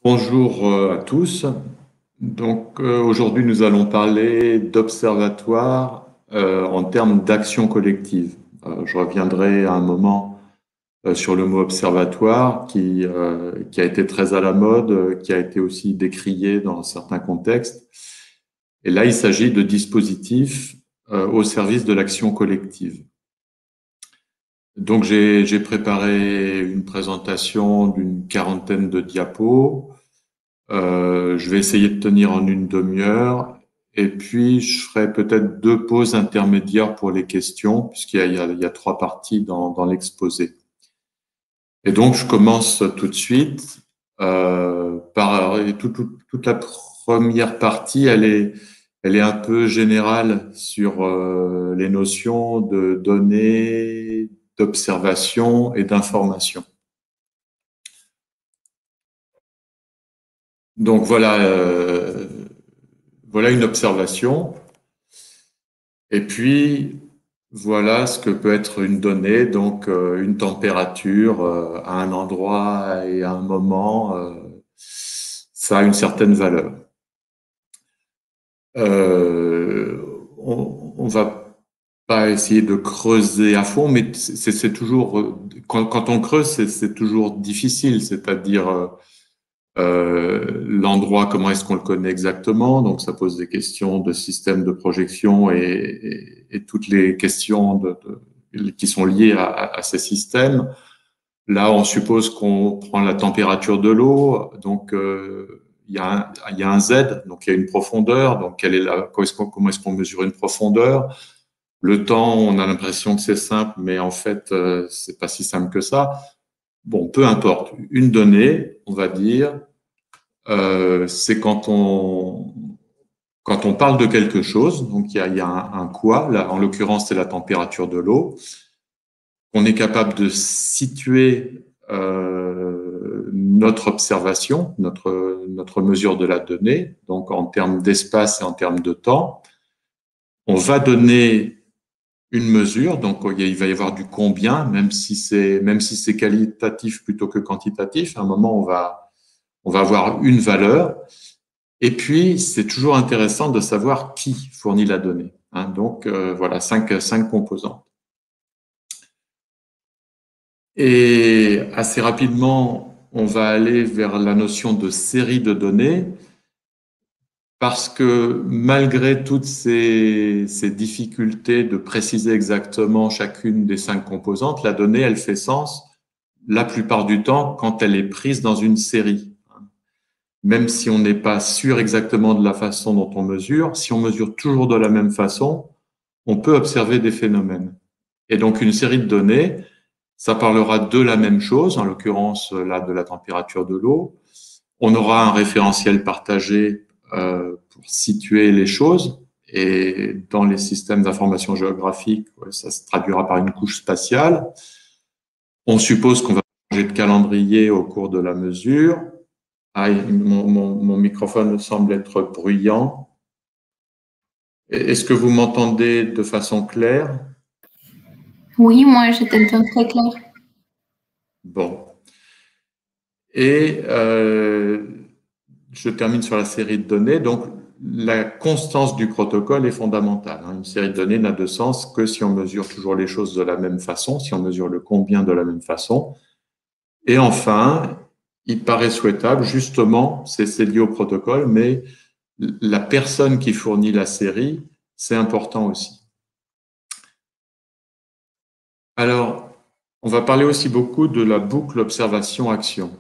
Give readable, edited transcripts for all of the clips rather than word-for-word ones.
Bonjour à tous. Donc aujourd'hui, nous allons parler d'observatoire en termes d'action collective. Je reviendrai à un moment sur le mot observatoire qui a été très à la mode, qui a été aussi décrié dans certains contextes. Et là, il s'agit de dispositifs au service de l'action collective. Donc j'ai préparé une présentation d'une quarantaine de diapos. Je vais essayer de tenir en une demi-heure et puis je ferai peut-être deux pauses intermédiaires pour les questions puisqu'il y a trois parties dans l'exposé. Et donc je commence tout de suite par toute la première partie, elle est un peu générale sur les notions de données, d'observation et d'information. Donc voilà une observation. Et puis, voilà ce que peut être une donnée, donc une température à un endroit et à un moment, ça a une certaine valeur. On va pas essayer de creuser à fond, mais c'est toujours, quand on creuse, c'est toujours difficile, c'est-à-dire l'endroit, comment est-ce qu'on le connaît exactement? Donc, ça pose des questions de système de projection et toutes les questions qui sont liées à ces systèmes. Là, on suppose qu'on prend la température de l'eau, donc il y a un Z, donc il y a une profondeur. Donc, quelle est comment est-ce qu'on mesure une profondeur? Le temps, on a l'impression que c'est simple, mais en fait, c'est pas si simple que ça. Bon, peu importe. Une donnée, on va dire, c'est quand on parle de quelque chose, donc il y a un quoi, là, en l'occurrence c'est la température de l'eau, on est capable de situer notre observation, notre mesure de la donnée, donc en termes d'espace et en termes de temps. On va donner une mesure, donc il va y avoir du combien, même si c'est qualitatif plutôt que quantitatif. À un moment, on va avoir une valeur. Et puis, c'est toujours intéressant de savoir qui fournit la donnée. Hein. Donc, voilà, cinq composantes. Et assez rapidement, on va aller vers la notion de série de données parce que malgré toutes ces difficultés de préciser exactement chacune des cinq composantes, la donnée, elle fait sens la plupart du temps quand elle est prise dans une série. Même si on n'est pas sûr exactement de la façon dont on mesure, si on mesure toujours de la même façon, on peut observer des phénomènes. Et donc, une série de données, ça parlera de la même chose, en l'occurrence, là, de la température de l'eau. On aura un référentiel partagé pour situer les choses. Et dans les systèmes d'information géographique, ça se traduira par une couche spatiale. On suppose qu'on va changer de calendrier au cours de la mesure. Ah, mon microphone semble être bruyant. Est-ce que vous m'entendez de façon claire? Oui, moi, je t'entends très clair. Bon. Et je termine sur la série de données. Donc, la constance du protocole est fondamentale. Une série de données n'a de sens que si on mesure toujours les choses de la même façon, si on mesure le combien de la même façon. Et enfin, il paraît souhaitable, justement, c'est lié au protocole, mais la personne qui fournit la série, c'est important aussi. Alors, on va parler aussi beaucoup de la boucle observation-action.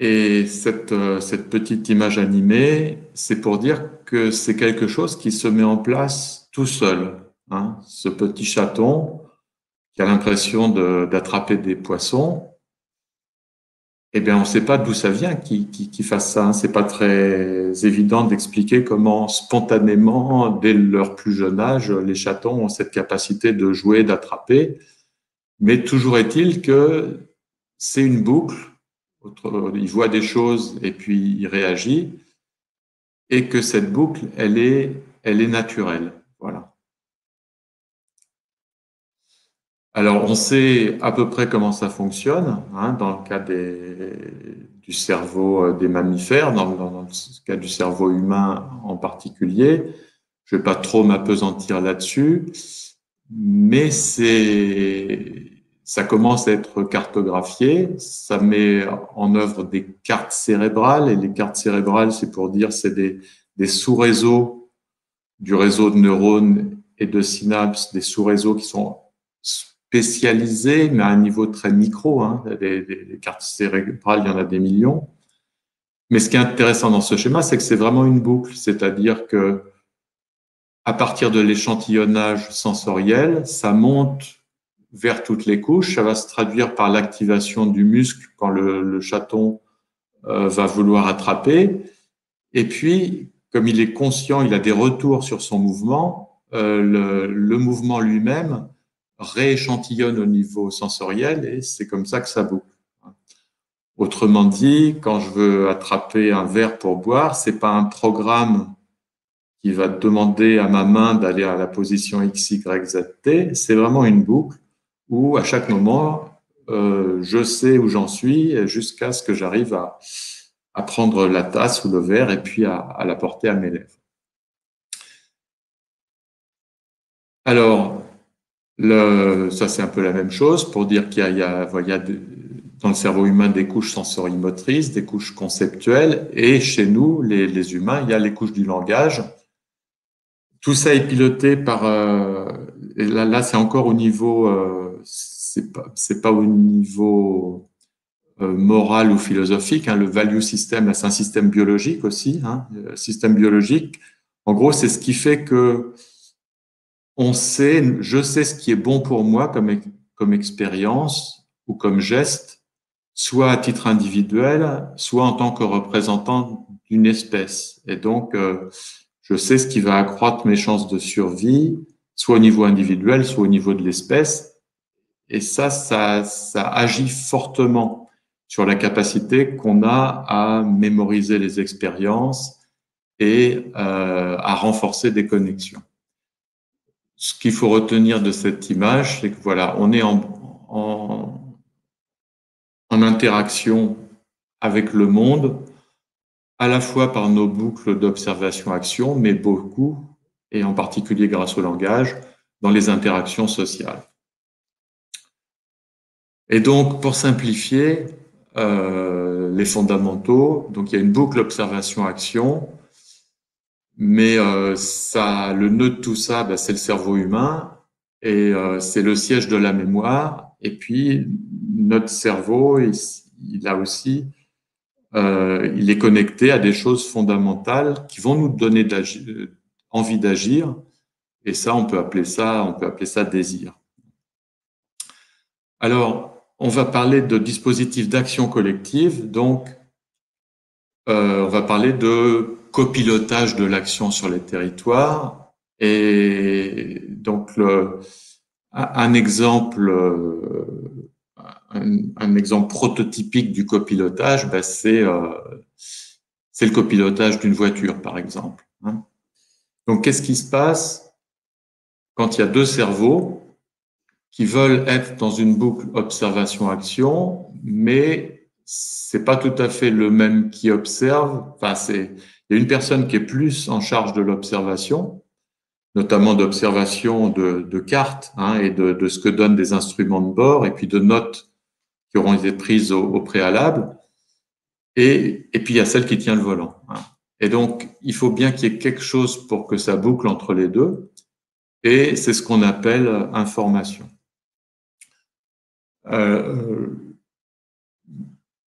Et cette petite image animée, c'est pour dire que c'est quelque chose qui se met en place tout seul. Hein. Ce petit chaton qui a l'impression d'attraper des poissons, eh bien, on ne sait pas d'où ça vient qu'il fasse ça. Hein. C'est pas très évident d'expliquer comment spontanément, dès leur plus jeune âge, les chatons ont cette capacité de jouer, d'attraper. Mais toujours est-il que c'est une boucle. Il voit des choses et puis il réagit. Et que cette boucle, elle est naturelle. Voilà. Alors, on sait à peu près comment ça fonctionne, hein, dans le cas du cerveau des mammifères, dans le cas du cerveau humain en particulier. Je ne vais pas trop m'appesantir là-dessus, mais ça commence à être cartographié. Ça met en œuvre des cartes cérébrales, et les cartes cérébrales, c'est pour dire, c'est des sous-réseaux du réseau de neurones et de synapses, des sous-réseaux qui sont spécialisés, mais à un niveau très micro, hein. Des cartes cérébrales, il y en a des millions. Mais ce qui est intéressant dans ce schéma, c'est que c'est vraiment une boucle, c'est-à-dire que à partir de l'échantillonnage sensoriel, ça monte vers toutes les couches. Ça va se traduire par l'activation du muscle quand le chaton va vouloir attraper. Et puis, comme il est conscient, il a des retours sur son mouvement, le mouvement lui-même rééchantillonne au niveau sensoriel et c'est comme ça que ça boucle. Autrement dit, quand je veux attraper un verre pour boire, c'est pas un programme qui va demander à ma main d'aller à la position X, Y, Z, T. C'est vraiment une boucle où à chaque moment, je sais où j'en suis jusqu'à ce que j'arrive à prendre la tasse ou le verre et puis à la porter à mes lèvres. Alors, ça c'est un peu la même chose pour dire qu'il y a dans le cerveau humain des couches sensorimotrices, des couches conceptuelles, et chez nous, les humains, il y a les couches du langage. Tout ça est piloté par, et là c'est encore au niveau, c'est pas au niveau moral ou philosophique, hein, le value system, c'est un système biologique aussi, hein, le système biologique. En gros, c'est ce qui fait que je sais ce qui est bon pour moi comme expérience ou comme geste, soit à titre individuel, soit en tant que représentant d'une espèce. Et donc, je sais ce qui va accroître mes chances de survie, soit au niveau individuel, soit au niveau de l'espèce. Et ça agit fortement sur la capacité qu'on a à mémoriser les expériences et à renforcer des connexions. Ce qu'il faut retenir de cette image, c'est que voilà, on est en interaction avec le monde, à la fois par nos boucles d'observation-action, mais beaucoup, et en particulier grâce au langage, dans les interactions sociales. Et donc, pour simplifier les fondamentaux, donc il y a une boucle observation-action, mais le nœud de tout ça, c'est le cerveau humain, et c'est le siège de la mémoire. Et puis, notre cerveau, il a aussi il est connecté à des choses fondamentales qui vont nous donner envie d'agir. Et ça, on peut appeler ça désir. Alors, on va parler de dispositifs d'action collective. Donc, on va parler de copilotage de l'action sur les territoires. Et donc, un exemple prototypique du copilotage, c'est le copilotage d'une voiture, par exemple. Hein. Donc, qu'est-ce qui se passe quand il y a deux cerveaux qui veulent être dans une boucle observation-action, mais c'est pas tout à fait le même qui observe. Enfin, il y a une personne qui est plus en charge de l'observation, notamment d'observation de cartes, hein, et de ce que donnent des instruments de bord, et puis de notes qui auront été prises au préalable. Et puis, il y a celle qui tient le volant. Hein. Et donc, il faut bien qu'il y ait quelque chose pour que ça boucle entre les deux. Et c'est ce qu'on appelle information.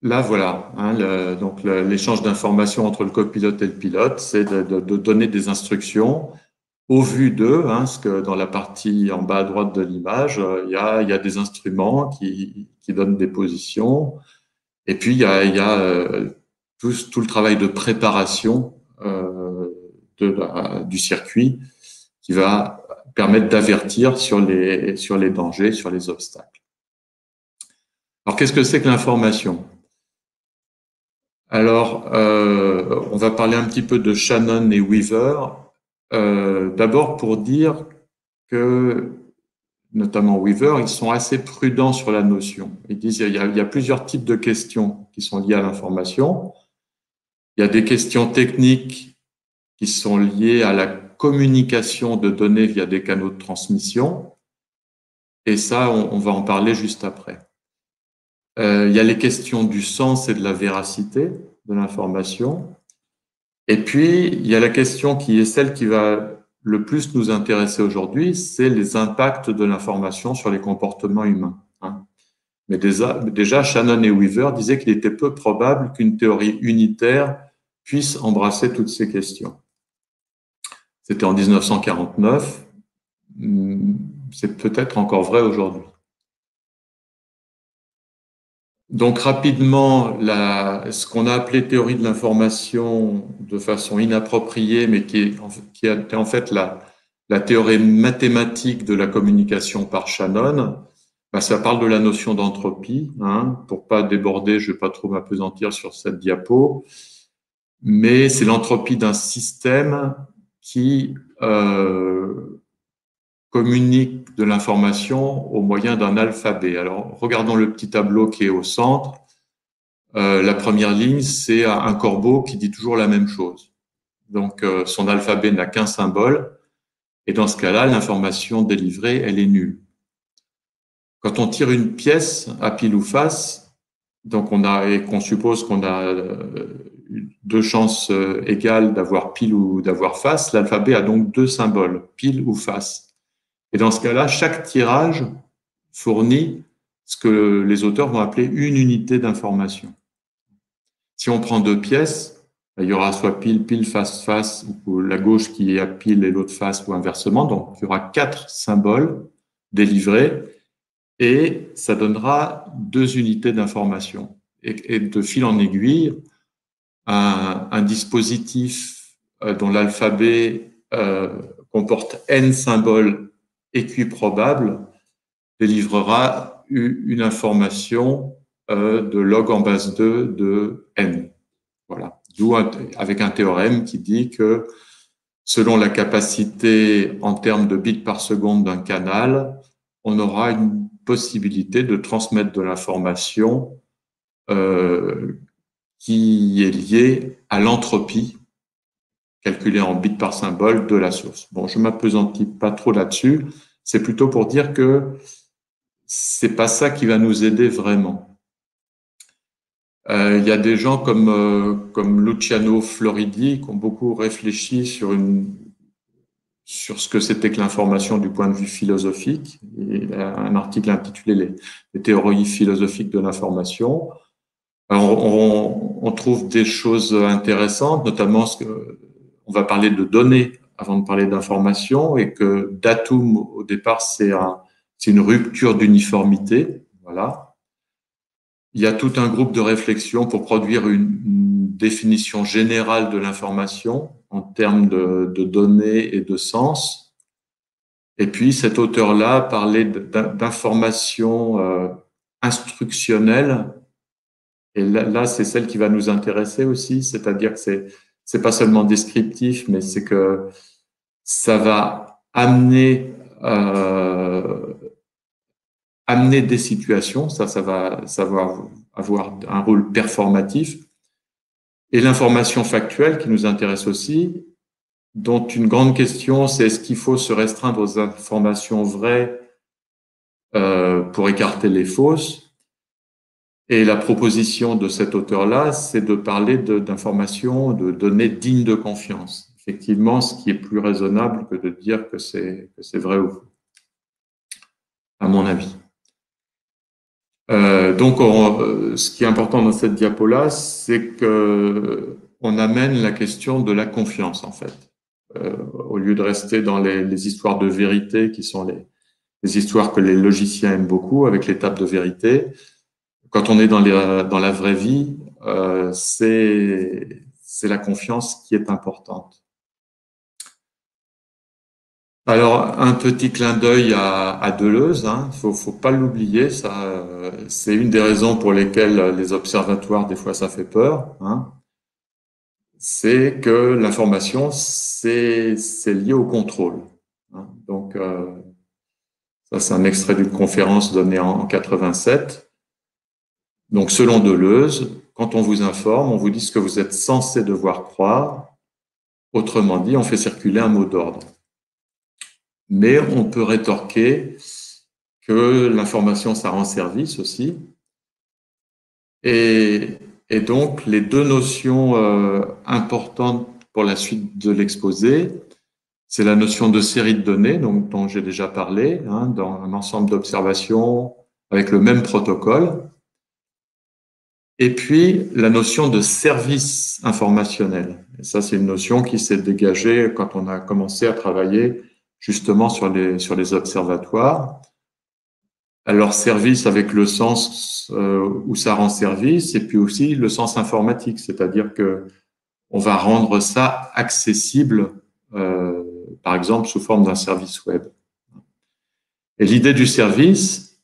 Là, voilà. Hein, donc, l'échange d'informations entre le copilote et le pilote, c'est de donner des instructions au vu d'eux, hein, parce que dans la partie en bas à droite de l'image, il y a des instruments qui donnent des positions. Et puis, il y a tout le travail de préparation du circuit qui va permettre d'avertir sur les dangers, sur les obstacles. Alors, qu'est-ce que c'est que l'information? Alors, on va parler un petit peu de Shannon et Weaver. D'abord pour dire que notamment Weaver, ils sont assez prudents sur la notion. Ils disent qu'il y a plusieurs types de questions qui sont liées à l'information. Il y a des questions techniques qui sont liées à la communication de données via des canaux de transmission. Et ça, on va en parler juste après. Il y a les questions du sens et de la véracité de l'information. Et puis, il y a la question qui est celle qui va le plus nous intéresser aujourd'hui, c'est les impacts de l'information sur les comportements humains. Mais déjà, Shannon et Weaver disaient qu'il était peu probable qu'une théorie unitaire puisse embrasser toutes ces questions. C'était en 1949. C'est peut-être encore vrai aujourd'hui. Donc rapidement, ce qu'on a appelé théorie de l'information de façon inappropriée, mais qui était en fait la théorie mathématique de la communication par Shannon, ça parle de la notion d'entropie. Pour pas déborder, je vais pas trop m'appesantir sur cette diapo, mais c'est l'entropie d'un système qui communique de l'information au moyen d'un alphabet. Alors, regardons le petit tableau qui est au centre. La première ligne, c'est un corbeau qui dit toujours la même chose. Donc, son alphabet n'a qu'un symbole. Et dans ce cas-là, l'information délivrée, elle est nulle. Quand on tire une pièce à pile ou face, donc et qu'on suppose qu'on a deux chances égales d'avoir pile ou d'avoir face, l'alphabet a donc deux symboles, pile ou face. Et dans ce cas-là, chaque tirage fournit ce que les auteurs vont appeler une unité d'information. Si on prend deux pièces, il y aura soit pile, pile, face, face, ou la gauche qui est à pile et l'autre face, ou inversement. Donc, il y aura 4 symboles délivrés et ça donnera 2 unités d'information. Et de fil en aiguille, un dispositif dont l'alphabet comporte n symboles équiprobables délivrera une information de log en base 2 de n. Voilà. D'où avec un théorème qui dit que selon la capacité en termes de bits par seconde d'un canal, on aura une possibilité de transmettre de l'information qui est liée à l'entropie calculée en bits par symbole de la source. Bon, je m'appesantis pas trop là-dessus. C'est plutôt pour dire que c'est pas ça qui va nous aider vraiment. Il y a des gens comme Luciano Floridi qui ont beaucoup réfléchi sur ce que c'était que l'information du point de vue philosophique. Il a un article intitulé Les théories philosophiques de l'information. On trouve des choses intéressantes, notamment on va parler de données avant de parler d'information, et que datum au départ c'est une rupture d'uniformité, voilà. Il y a tout un groupe de réflexion pour produire une définition générale de l'information en termes de données et de sens. Et puis cet auteur-là parlait d'information instructionnelle. Et là, c'est celle qui va nous intéresser aussi, c'est-à-dire que c'est pas seulement descriptif, mais c'est que ça va amener des situations, ça va avoir un rôle performatif, et l'information factuelle qui nous intéresse aussi, dont une grande question, c'est est-ce qu'il faut se restreindre aux informations vraies pour écarter les fausses? Et la proposition de cet auteur-là, c'est de parler d'informations, de données dignes de confiance. Effectivement, ce qui est plus raisonnable que de dire que c'est vrai ou faux, à mon avis. Donc, ce qui est important dans cette diapo-là, c'est que on amène la question de la confiance, en fait. Au lieu de rester dans les histoires de vérité, qui sont les histoires que les logiciens aiment beaucoup, avec l'étape de vérité. Quand on est dans la vraie vie, c'est la confiance qui est importante. Alors, un petit clin d'œil à Deleuze, faut pas l'oublier, ça, c'est une des raisons pour lesquelles les observatoires, des fois, ça fait peur, c'est que l'information, c'est lié au contrôle. Donc, Ça, c'est un extrait d'une conférence donnée en 87. Donc, selon Deleuze, quand on vous informe, on vous dit ce que vous êtes censé devoir croire. Autrement dit, on fait circuler un mot d'ordre. Mais on peut rétorquer que l'information, ça rend service aussi. Et donc, les deux notions importantes pour la suite de l'exposé, c'est la notion de série de données, donc, dont j'ai déjà parlé, dans un ensemble d'observations avec le même protocole. Et puis, la notion de service informationnel. Et ça, c'est une notion qui s'est dégagée quand on a commencé à travailler justement sur les observatoires. Alors, service avec le sens où ça rend service, et puis aussi le sens informatique, c'est-à-dire que on va rendre ça accessible, par exemple, sous forme d'un service web. Et l'idée du service,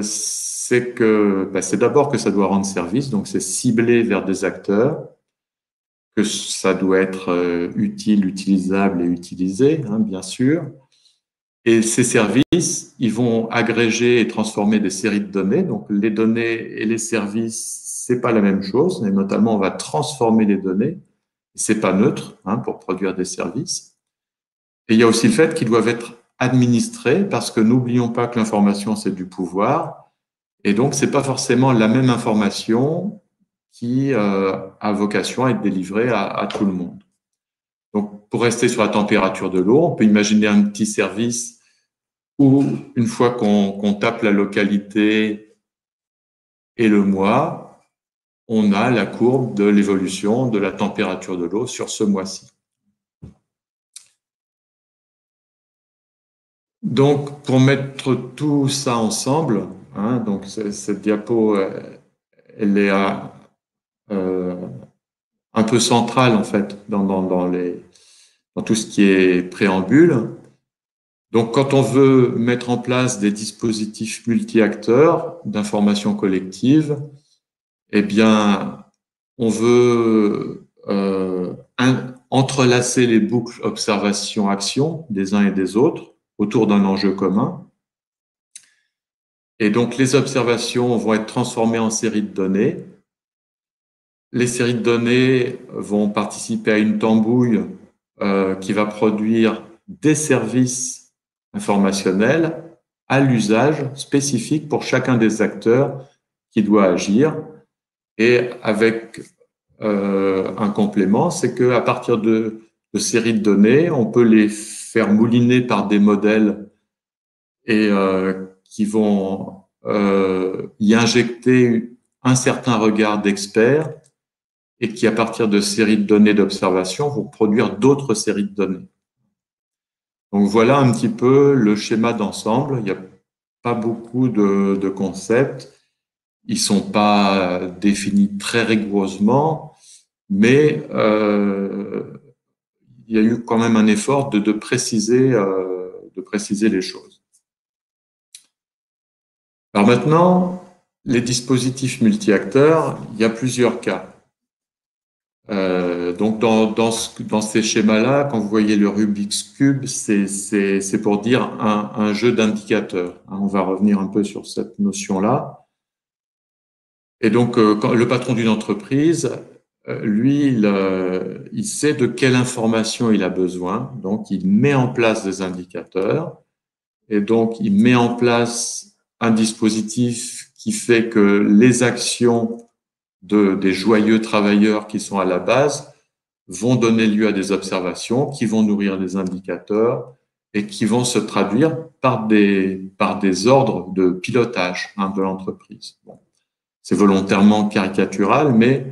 c'est que c'est d'abord que ça doit rendre service, donc c'est ciblé vers des acteurs, que ça doit être utile, utilisable et utilisé, bien sûr. Et ces services, ils vont agréger et transformer des séries de données. Donc, les données et les services, c'est pas la même chose. Et notamment, on va transformer les données. C'est pas neutre, pour produire des services. Et il y a aussi le fait qu'ils doivent être administrés, parce que n'oublions pas que l'information, c'est du pouvoir. Et donc, c'est pas forcément la même information qui a vocation à être délivrée à tout le monde. Donc, pour rester sur la température de l'eau, on peut imaginer un petit service où, une fois qu'on tape la localité et le mois, on a la courbe de l'évolution de la température de l'eau sur ce mois-ci. Donc, pour mettre tout ça ensemble, donc cette diapo, elle est un peu centrale en fait dans tout ce qui est préambule. Donc, quand on veut mettre en place des dispositifs multi-acteurs d'information collective, eh bien, on veut entrelacer les boucles observation-action des uns et des autres autour d'un enjeu commun. Et donc, les observations vont être transformées en séries de données. Les séries de données vont participer à une tambouille qui va produire des services informationnels à l'usage spécifique pour chacun des acteurs qui doit agir. Et avec un complément, c'est qu'à partir de séries de données, on peut les faire mouliner par des modèles et qui vont y injecter un certain regard d'experts et qui, à partir de séries de données d'observation, vont produire d'autres séries de données. Donc voilà un petit peu le schéma d'ensemble. Il n'y a pas beaucoup de concepts. Ils ne sont pas définis très rigoureusement, mais il y a eu quand même un effort de préciser les choses. Alors maintenant, les dispositifs multi-acteurs, il y a plusieurs cas. Donc dans ces schémas-là, quand vous voyez le Rubik's Cube, c'est pour dire un jeu d'indicateurs. On va revenir un peu sur cette notion-là. Et donc, quand le patron d'une entreprise, lui, il sait de quelle information il a besoin. Donc, il met en place des indicateurs. Et donc, il met en place un dispositif qui fait que les actions des joyeux travailleurs qui sont à la base vont donner lieu à des observations qui vont nourrir les indicateurs et qui vont se traduire par des ordres de pilotage de l'entreprise. Bon. C'est volontairement caricatural, mais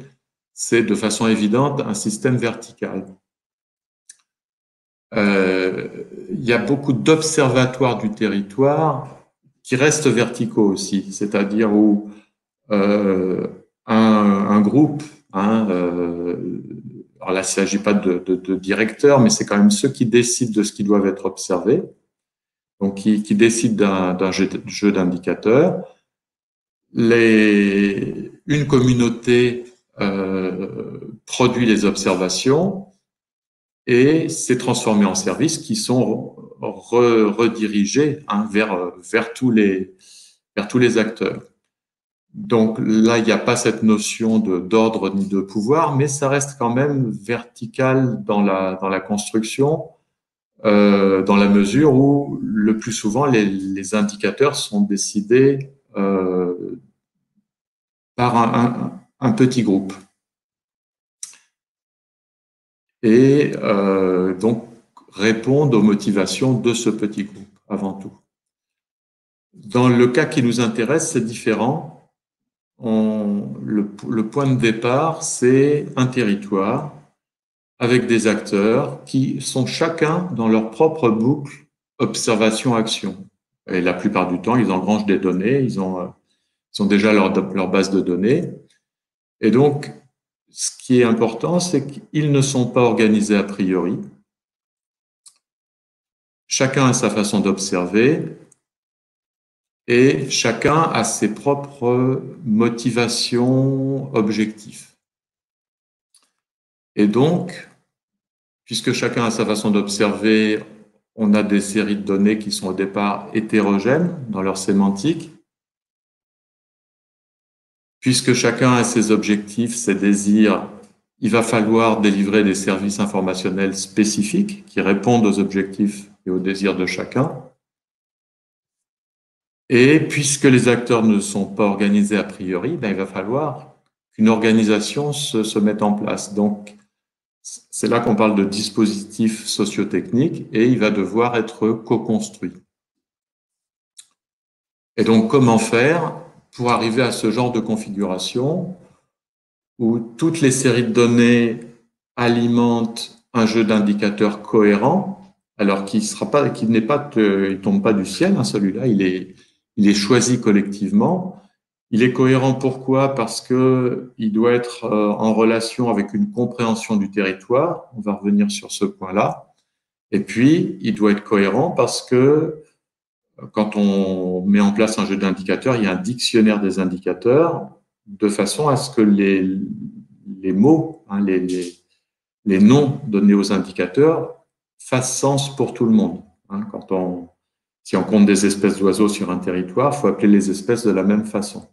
c'est de façon évidente un système vertical. Il y a beaucoup d'observatoires du territoire qui restent verticaux aussi, c'est-à-dire où un groupe, alors là, il ne s'agit pas de directeur, mais c'est quand même ceux qui décident de ce qui doivent être observés, donc qui décident d'un jeu d'indicateurs. Une communauté produit les observations et c'est transformé en services qui sont redirigés vers tous les acteurs. Donc là, il n'y a pas cette notion d'ordre ni de pouvoir, mais ça reste quand même vertical dans la construction, dans la mesure où le plus souvent les indicateurs sont décidés par un petit groupe. Et donc répondent aux motivations de ce petit groupe avant tout. Dans le cas qui nous intéresse, c'est différent. Le point de départ, c'est un territoire avec des acteurs qui sont chacun dans leur propre boucle observation-action. Et la plupart du temps, ils engrangent des données, ils ont déjà leur base de données. Et donc, ce qui est important, c'est qu'ils ne sont pas organisés a priori. Chacun a sa façon d'observer et chacun a ses propres motivations, objectifs. Et donc, puisque chacun a sa façon d'observer, on a des séries de données qui sont au départ hétérogènes dans leur sémantique. Puisque chacun a ses objectifs, ses désirs, il va falloir délivrer des services informationnels spécifiques qui répondent aux objectifs et aux désirs de chacun. Et puisque les acteurs ne sont pas organisés a priori, il va falloir qu'une organisation se mette en place. Donc, c'est là qu'on parle de dispositif socio-technique et il va devoir être co-construit. Et donc, comment faire pour arriver à ce genre de configuration où toutes les séries de données alimentent un jeu d'indicateurs cohérent, alors qu'il ne tombe pas du ciel, hein, celui-là, il est choisi collectivement. Il est cohérent pourquoi? Parce que il doit être en relation avec une compréhension du territoire. On va revenir sur ce point-là. Et puis, il doit être cohérent parce que quand on met en place un jeu d'indicateurs, il y a un dictionnaire des indicateurs de façon à ce que les mots, hein, les noms donnés aux indicateurs fassent sens pour tout le monde. Hein. Si on compte des espèces d'oiseaux sur un territoire, il faut appeler les espèces de la même façon.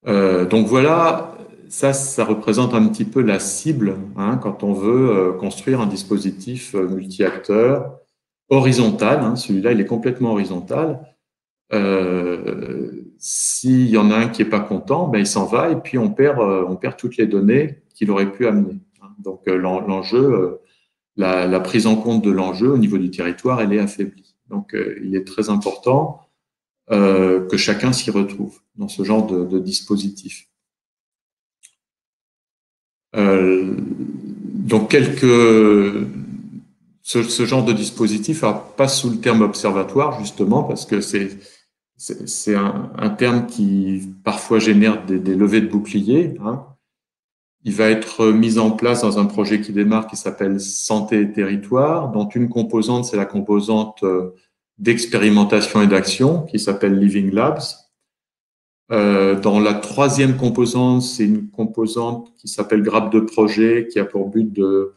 Donc voilà, ça représente un petit peu la cible hein, quand on veut construire un dispositif multi-acteurs horizontal. Hein, celui-là, il est complètement horizontal. S'il y en a un qui est pas content, ben il s'en va et puis on perd toutes les données qu'il aurait pu amener. Donc l'enjeu, la prise en compte de l'enjeu au niveau du territoire, elle est affaiblie. Donc il est très important que chacun s'y retrouve dans ce genre de dispositif. Donc ce genre de dispositif passe sous le terme observatoire justement parce que c'est un terme qui parfois génère des levées de boucliers. Hein. Il va être mis en place dans un projet qui démarre qui s'appelle Santé et Territoire, dont une composante, c'est la composante d'expérimentation et d'action qui s'appelle Living Labs. Dans la troisième composante, c'est une composante qui s'appelle Grappe de projet qui a pour but de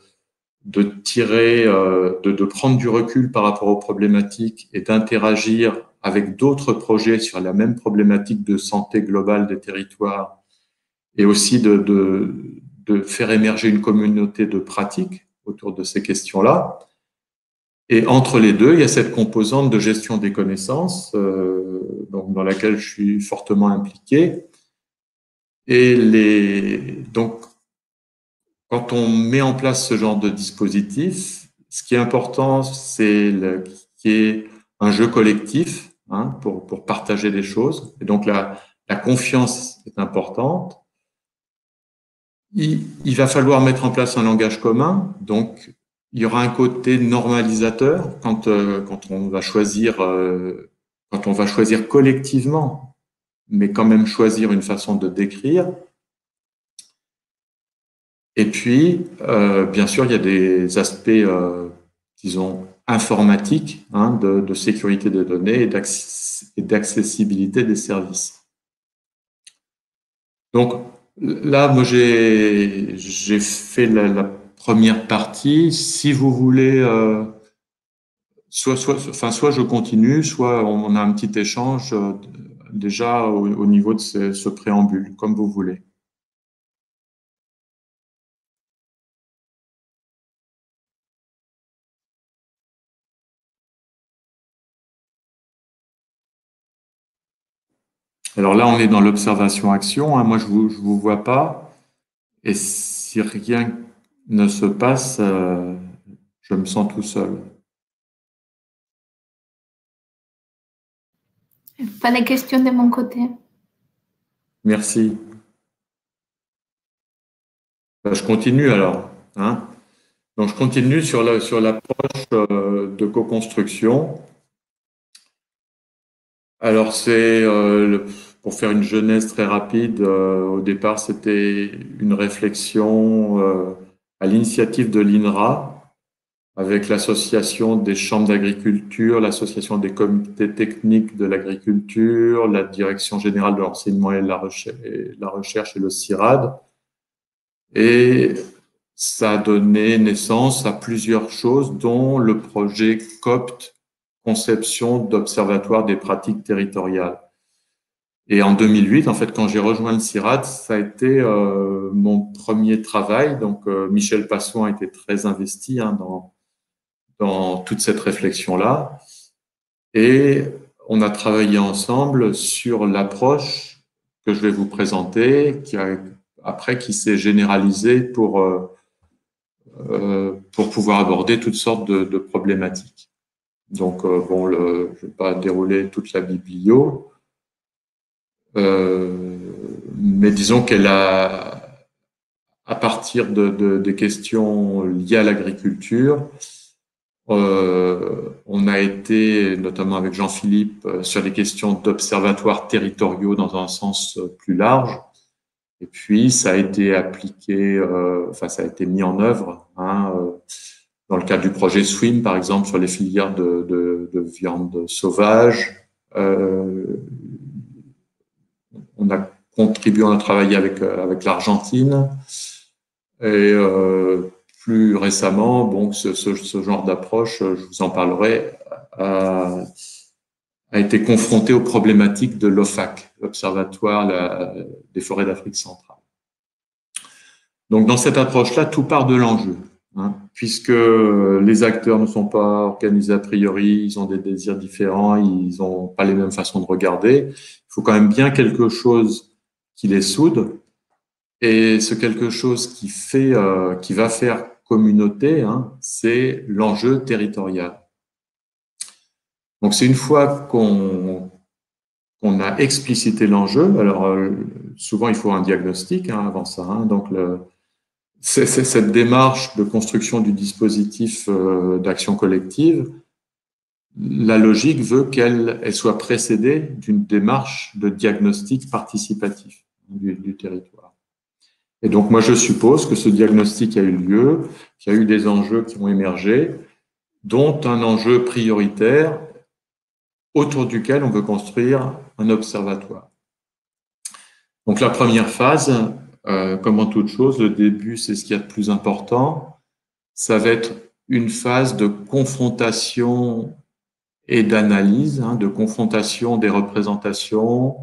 tirer, de prendre du recul par rapport aux problématiques et d'interagir avec d'autres projets sur la même problématique de santé globale des territoires et aussi de faire émerger une communauté de pratiques autour de ces questions-là. Et entre les deux, il y a cette composante de gestion des connaissances, donc dans laquelle je suis fortement impliqué. Et donc, quand on met en place ce genre de dispositif, ce qui est important, c'est qu'il y ait un jeu collectif hein, pour partager les choses. Et donc, la confiance est importante. Il va falloir mettre en place un langage commun. Donc, il y aura un côté normalisateur quand on va choisir collectivement, mais quand même choisir une façon de décrire. Et puis, bien sûr, il y a des aspects, disons, informatiques, hein, de sécurité des données et d'accessibilité des services. Donc là, moi, j'ai fait la première partie. Si vous voulez, soit je continue, soit on a un petit échange déjà au niveau de ce préambule, comme vous voulez. Alors là, on est dans l'observation-action. Moi, je vous vois pas. Et si rien ne se passe, je me sens tout seul. Pas de questions de mon côté. Merci. Je continue alors. Hein. Donc, je continue sur l'approche de co-construction. Alors, pour faire une genèse très rapide, au départ, c'était une réflexion à l'initiative de l'INRA, avec l'association des chambres d'agriculture, l'association des comités techniques de l'agriculture, la direction générale de l'enseignement et de la recherche et le CIRAD. Et ça a donné naissance à plusieurs choses, dont le projet COPT, conception d'observatoire des pratiques territoriales. Et en 2008, en fait, quand j'ai rejoint le CIRAD, ça a été mon premier travail. Donc, Michel Passon a été très investi dans toute cette réflexion-là. Et on a travaillé ensemble sur l'approche que je vais vous présenter, qui s'est généralisée pour pouvoir aborder toutes sortes de problématiques. Donc, je ne vais pas dérouler toute la biblio, mais disons qu'elle a, à partir des questions liées à l'agriculture, on a été, notamment avec Jean-Philippe, sur des questions d'observatoires territoriaux dans un sens plus large. Et puis, ça a été appliqué, ça a été mis en œuvre dans le cadre du projet SWIM, par exemple, sur les filières de viande sauvage. On a contribué, on a travaillé avec l'Argentine. Et plus récemment, bon, ce genre d'approche, je vous en parlerai, a été confronté aux problématiques de l'OFAC, l'Observatoire des forêts d'Afrique centrale. Donc, dans cette approche-là, tout part de l'enjeu, puisque les acteurs ne sont pas organisés a priori, ils ont des désirs différents, ils n'ont pas les mêmes façons de regarder. Il faut quand même bien quelque chose qui les soude. Et ce quelque chose qui va faire communauté, c'est l'enjeu territorial. Donc, c'est une fois qu'on a explicité l'enjeu. Alors, souvent, il faut un diagnostic avant ça. Donc, c'est cette démarche de construction du dispositif d'action collective. La logique veut qu'elle soit précédée d'une démarche de diagnostic participatif du territoire. Et donc, moi, je suppose que ce diagnostic a eu lieu, qu'il y a eu des enjeux qui ont émergé, dont un enjeu prioritaire autour duquel on veut construire un observatoire. Donc, la première phase, comme en toute chose, le début, c'est ce qu'il y a de plus important. Ça va être une phase de confrontation et d'analyse, de confrontation des représentations,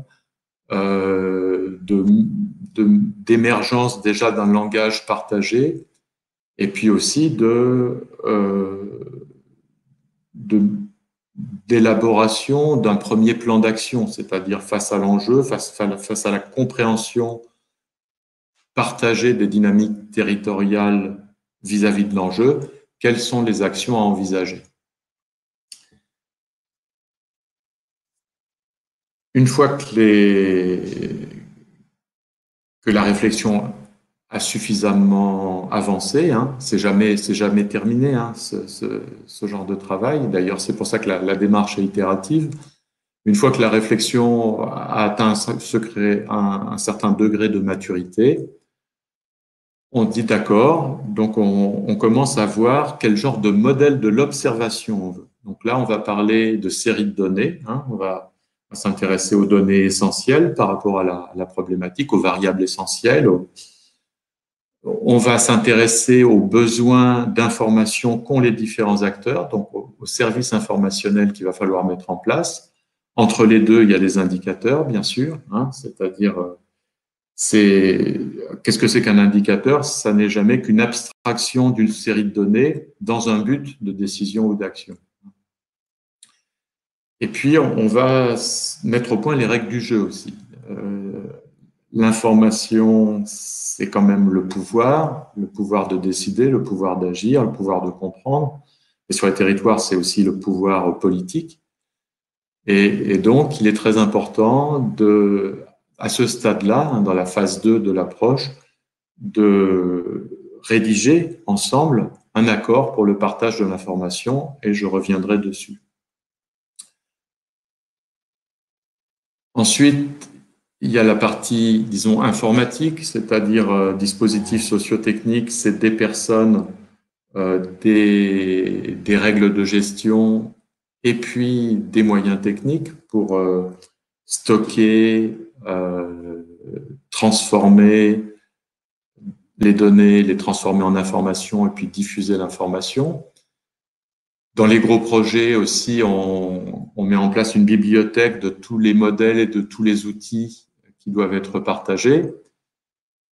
d'émergence déjà d'un langage partagé, et puis aussi d'élaboration d'un premier plan d'action, c'est-à-dire face à l'enjeu, face à la compréhension partagée des dynamiques territoriales vis-à-vis de l'enjeu, quelles sont les actions à envisager. Une fois que la réflexion a suffisamment avancé, c'est jamais terminé, ce genre de travail. D'ailleurs, c'est pour ça que la démarche est itérative. Une fois que la réflexion a atteint un certain degré de maturité, on dit d'accord, donc on commence à voir quel genre de modèle de l'observation on veut. Donc là, on va parler de séries de données, on va s'intéresser aux données essentielles par rapport à la problématique, aux variables essentielles, On va s'intéresser aux besoins d'information qu'ont les différents acteurs, donc au service informationnel qu'il va falloir mettre en place. Entre les deux, il y a des indicateurs, bien sûr, hein, c'est-à-dire, qu'est-ce que c'est qu'un indicateur? Ça n'est jamais qu'une abstraction d'une série de données dans un but de décision ou d'action. Et puis, on va mettre au point les règles du jeu aussi. L'information, c'est quand même le pouvoir de décider, le pouvoir d'agir, le pouvoir de comprendre. Et sur les territoires, c'est aussi le pouvoir politique. Et donc, il est très important à ce stade-là, hein, dans la phase 2 de l'approche, de rédiger ensemble un accord pour le partage de l'information, et je reviendrai dessus. Ensuite, il y a la partie, disons, informatique, c'est-à-dire dispositifs sociotechniques, c'est des personnes, des règles de gestion et puis des moyens techniques pour stocker, transformer les données, les transformer en information et puis diffuser l'information. Dans les gros projets aussi, on met en place une bibliothèque de tous les modèles et de tous les outils qui doivent être partagés.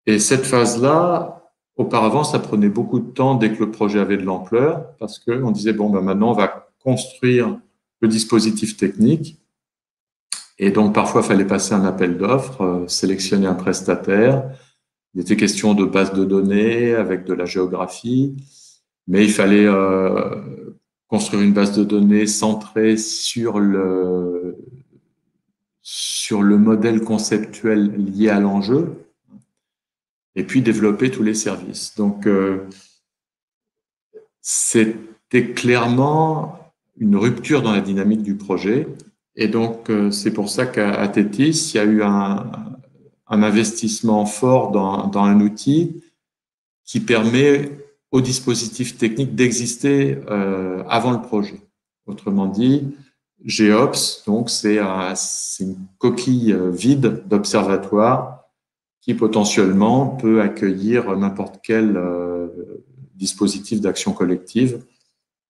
Et cette phase-là, auparavant, ça prenait beaucoup de temps dès que le projet avait de l'ampleur, parce qu'on disait, bon, ben maintenant, on va construire le dispositif technique. Et donc, parfois, il fallait passer un appel d'offres, sélectionner un prestataire. Il était question de bases de données avec de la géographie, mais il fallait construire une base de données centrée sur le modèle conceptuel lié à l'enjeu, et puis développer tous les services. Donc, c'était clairement une rupture dans la dynamique du projet. Et donc, c'est pour ça qu'à Tétis, il y a eu un investissement fort dans un outil qui permet au dispositif technique d'exister avant le projet. Autrement dit, GEOPS, donc c'est une coquille vide d'observatoire qui potentiellement peut accueillir n'importe quel dispositif d'action collective.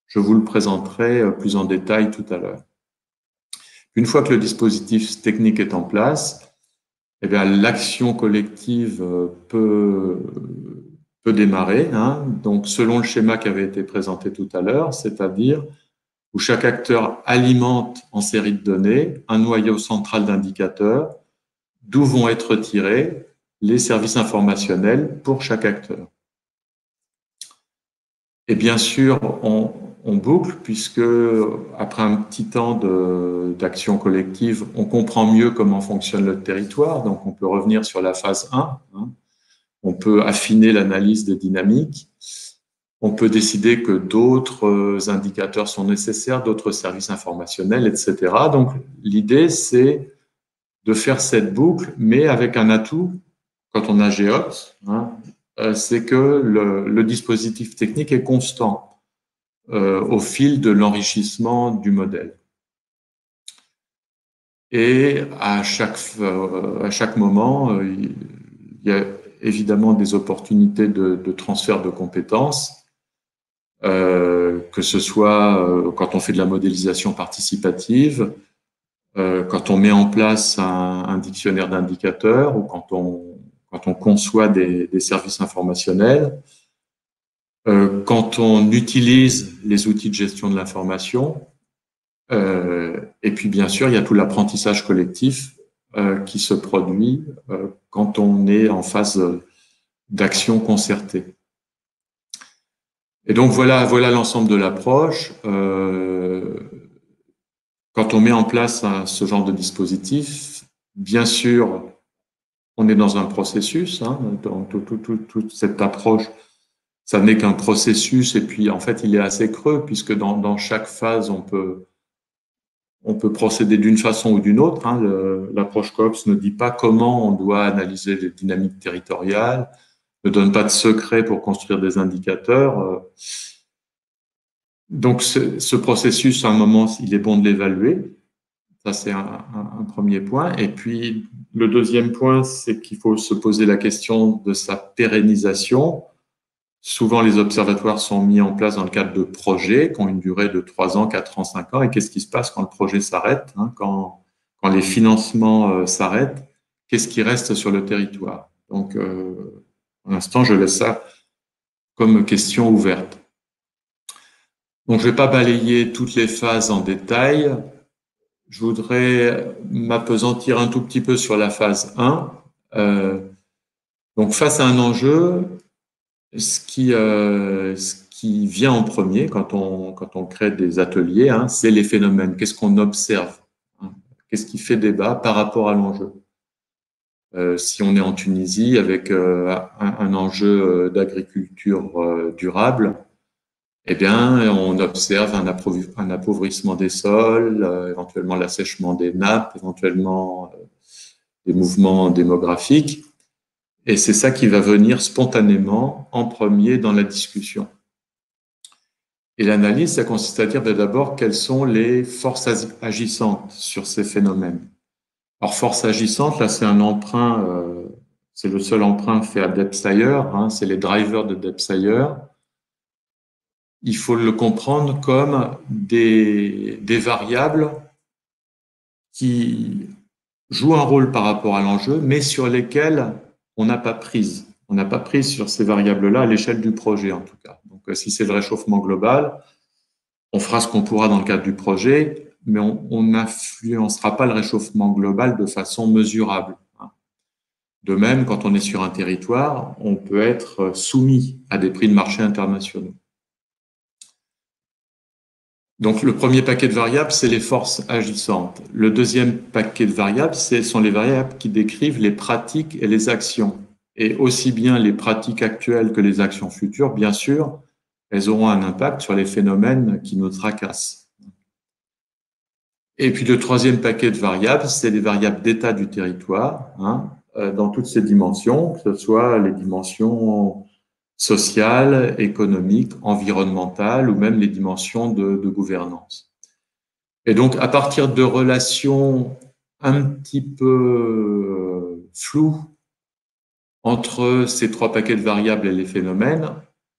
Je vous le présenterai plus en détail tout à l'heure. Une fois que le dispositif technique est en place, eh bien, l'action collective peut démarrer, hein, donc selon le schéma qui avait été présenté tout à l'heure, c'est-à-dire où chaque acteur alimente en série de données un noyau central d'indicateurs d'où vont être tirés les services informationnels pour chaque acteur. Et bien sûr, on boucle, puisque après un petit temps d'action collective, on comprend mieux comment fonctionne le territoire, donc on peut revenir sur la phase 1, hein. On peut affiner l'analyse des dynamiques. On peut décider que d'autres indicateurs sont nécessaires, d'autres services informationnels, etc. Donc, l'idée, c'est de faire cette boucle, mais avec un atout, quand on a GEOPS, hein, c'est que le dispositif technique est constant au fil de l'enrichissement du modèle. Et à chaque moment, il y a évidemment des opportunités de transfert de compétences, que ce soit quand on fait de la modélisation participative, quand on met en place un dictionnaire d'indicateurs ou quand on conçoit des services informationnels, quand on utilise les outils de gestion de l'information, et puis bien sûr, il y a tout l'apprentissage collectif qui se produit quand on est en phase d'action concertée. Et donc voilà l'ensemble de l'approche. Quand on met en place ce genre de dispositif, bien sûr, on est dans un processus. Hein, toute cette approche, ça n'est qu'un processus, et puis en fait, il est assez creux, puisque dans chaque phase, on peut procéder d'une façon ou d'une autre. Hein. L'approche COPS ne dit pas comment on doit analyser les dynamiques territoriales, ne donne pas de secret pour construire des indicateurs. Donc, ce processus, à un moment, il est bon de l'évaluer. Ça, c'est un premier point. Et puis, le deuxième point, c'est qu'il faut se poser la question de sa pérennisation. Souvent, les observatoires sont mis en place dans le cadre de projets qui ont une durée de 3 ans, 4 ans, 5 ans. Et qu'est-ce qui se passe quand le projet s'arrête, hein, quand les financements s'arrêtent? Qu'est-ce qui reste sur le territoire? Donc, pour l'instant, je laisse ça comme question ouverte. Donc, je ne vais pas balayer toutes les phases en détail. Je voudrais m'appesantir un tout petit peu sur la phase 1. Donc, face à un enjeu, ce qui vient en premier quand on crée des ateliers, hein, c'est les phénomènes. Qu'est-ce qu'on observe, hein? Qu'est-ce qui fait débat par rapport à l'enjeu? Si on est en Tunisie avec un enjeu d'agriculture durable, eh bien, on observe un appauvrissement des sols, éventuellement l'assèchement des nappes, éventuellement des mouvements démographiques. Et c'est ça qui va venir spontanément en premier dans la discussion. Et l'analyse, ça consiste à dire d'abord quelles sont les forces agissantes sur ces phénomènes. Alors, force agissante, là, c'est un emprunt, c'est le seul emprunt fait à Debsire, hein, c'est les drivers de Debsire. Il faut le comprendre comme des variables qui jouent un rôle par rapport à l'enjeu, mais sur lesquelles on n'a pas prise. On n'a pas prise sur ces variables-là à l'échelle du projet, en tout cas. Donc, si c'est le réchauffement global, on fera ce qu'on pourra dans le cadre du projet, mais on n'influencera pas le réchauffement global de façon mesurable. De même, quand on est sur un territoire, on peut être soumis à des prix de marché internationaux. Donc, le premier paquet de variables, c'est les forces agissantes. Le deuxième paquet de variables, ce sont les variables qui décrivent les pratiques et les actions. Et aussi bien les pratiques actuelles que les actions futures, bien sûr, elles auront un impact sur les phénomènes qui nous tracassent. Et puis, le troisième paquet de variables, c'est les variables d'état du territoire, hein, dans toutes ces dimensions, que ce soit les dimensions sociales, économiques, environnementales ou même les dimensions de gouvernance. Et donc, à partir de relations un petit peu floues entre ces trois paquets de variables et les phénomènes,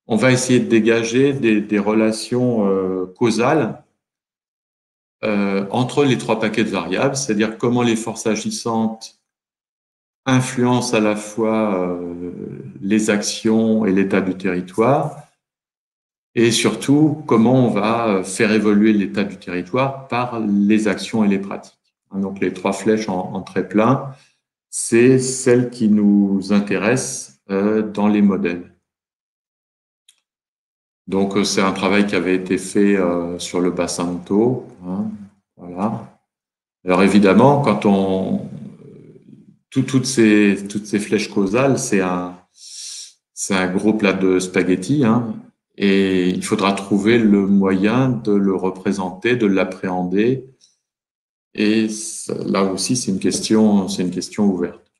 on va essayer de dégager des relations causales entre les trois paquets de variables, c'est-à-dire comment les forces agissantes influencent à la fois les actions et l'état du territoire, et surtout comment on va faire évoluer l'état du territoire par les actions et les pratiques. Donc les trois flèches en trait plein, c'est celles qui nous intéressent dans les modèles. Donc c'est un travail qui avait été fait sur le bassin de Thau, hein, voilà. Alors évidemment, quand toutes ces flèches causales, c'est un gros plat de spaghettis, hein, et il faudra trouver le moyen de le représenter, de l'appréhender. Et là aussi, c'est une question ouverte.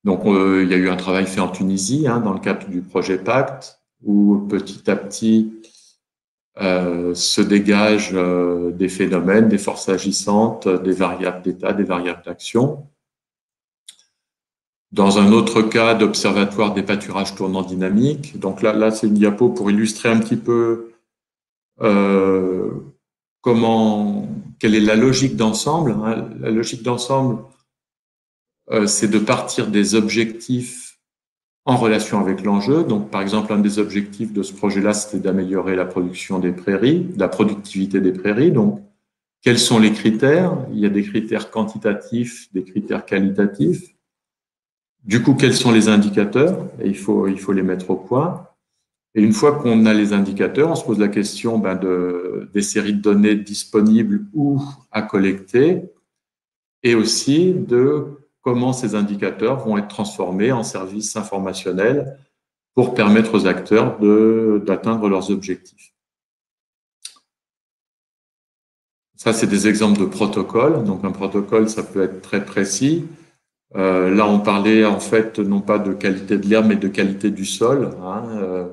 Donc, il y a eu un travail fait en Tunisie, hein, dans le cadre du projet Pacte, où petit à petit se dégagent des phénomènes, des forces agissantes, des variables d'état, des variables d'action. Dans un autre cas d'observatoire des pâturages tournants dynamiques, donc là c'est une diapo pour illustrer un petit peu quelle est la logique d'ensemble, hein. La logique d'ensemble, c'est de partir des objectifs en relation avec l'enjeu. Donc, par exemple, un des objectifs de ce projet-là, c'était d'améliorer la production des prairies, la productivité des prairies. Donc, quels sont les critères? Il y a des critères quantitatifs, des critères qualitatifs. Du coup, quels sont les indicateurs? Et il faut les mettre au point. Et une fois qu'on a les indicateurs, on se pose la question des séries de données disponibles ou à collecter, et aussi de comment ces indicateurs vont être transformés en services informationnels pour permettre aux acteurs d'atteindre leurs objectifs. Ça, c'est des exemples de protocoles. Donc, un protocole, ça peut être très précis. Là, on parlait en fait non pas de qualité de l'air, mais de qualité du sol, hein.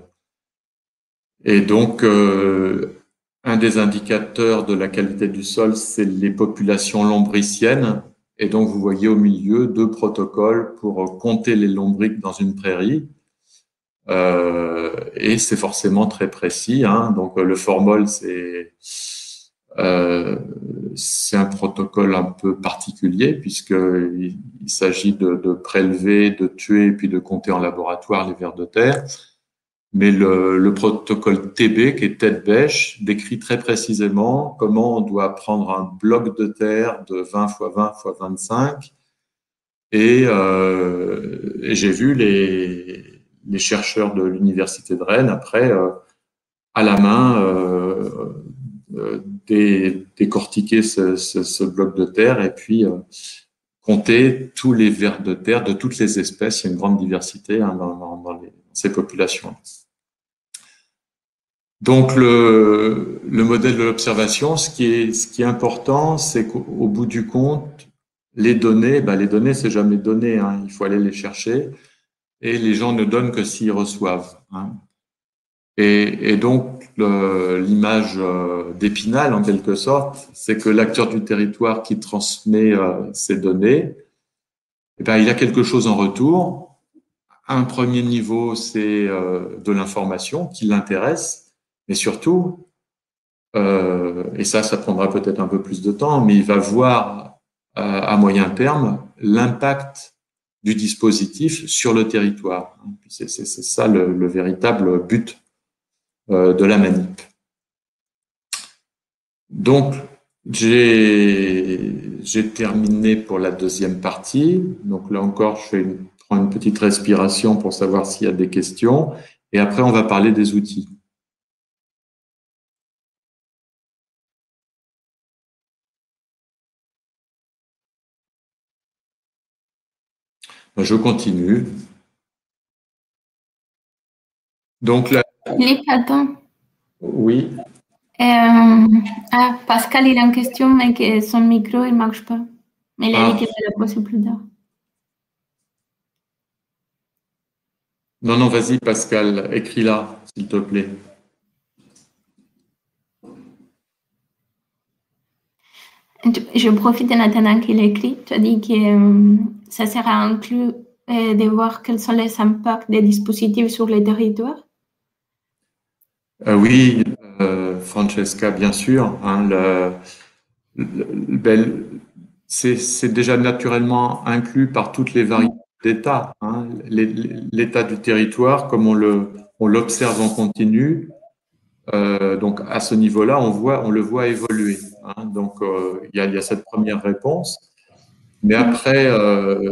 Et donc, un des indicateurs de la qualité du sol, c'est les populations lombriciennes. Et donc, vous voyez au milieu 2 protocoles pour compter les lombrics dans une prairie. Et c'est forcément très précis, hein. Donc, le formol, c'est un protocole un peu particulier puisqu'il s'agit de prélever, de tuer et puis de compter en laboratoire les vers de terre. Mais le protocole TB, qui est tête bêche, décrit très précisément comment on doit prendre un bloc de terre de 20 x 20 x 25. Et j'ai vu les chercheurs de l'université de Rennes, après, à la main, décortiquer ce bloc de terre et puis compter tous les vers de terre de toutes les espèces. Il y a une grande diversité, hein, dans ces populations. Donc, le modèle de l'observation, ce qui est important, c'est qu'au bout du compte, les données, c'est jamais donné, hein, il faut aller les chercher, et les gens ne donnent que s'ils reçoivent, hein. Et donc, l'image d'Épinal, en quelque sorte, c'est que l'acteur du territoire qui transmet ces données, il a quelque chose en retour. Un premier niveau, c'est de l'information qui l'intéresse, mais surtout, et ça prendra peut-être un peu plus de temps, mais il va voir à moyen terme l'impact du dispositif sur le territoire. C'est ça le véritable but de la manip. Donc, j'ai terminé pour la deuxième partie. Donc là encore, je prends une petite respiration pour savoir s'il y a des questions. Et après, on va parler des outils. Je continue. Donc là, Philippe, attends. oui. Pascal, il a une question, mais que son micro, il ne marche pas. Mais il a dit qu'il va la poser plus tard. Non, vas-y, Pascal, écris-la, s'il te plaît. Je profite en attendant qu'il écrit. Tu as dit que ça sera inclus de voir quels sont les impacts des dispositifs sur les territoires. Oui, Francesca, bien sûr, hein, c'est déjà naturellement inclus par toutes les variables d'état, hein. L'état du territoire, comme on l'observe en continu, donc à ce niveau-là, on le voit évoluer, hein. Donc il y a cette première réponse. Mais après,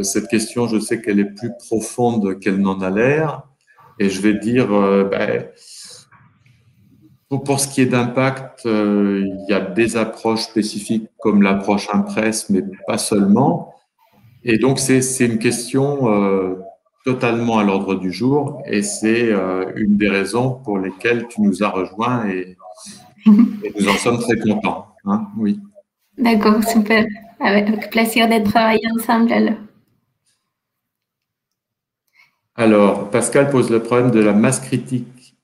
cette question, je sais qu'elle est plus profonde qu'elle n'en a l'air, et je vais dire, pour ce qui est d'impact, il y a des approches spécifiques comme l'approche impresse, mais pas seulement. Et donc, c'est une question totalement à l'ordre du jour, et c'est une des raisons pour lesquelles tu nous as rejoints, et nous en sommes très contents, hein, oui. D'accord, super. Avec plaisir de travailler ensemble alors. Alors, Pascal pose le problème de la masse critique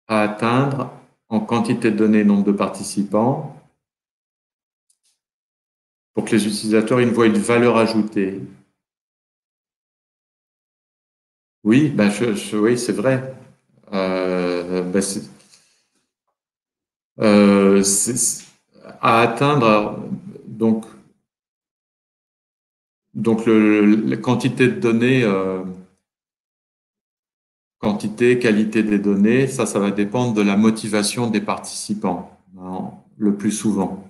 à atteindre en quantité de données, nombre de participants, pour que les utilisateurs y voient une valeur ajoutée. Oui, oui, c'est vrai. C'est à atteindre, donc la quantité de données, quantité, qualité des données, ça va dépendre de la motivation des participants, hein, le plus souvent.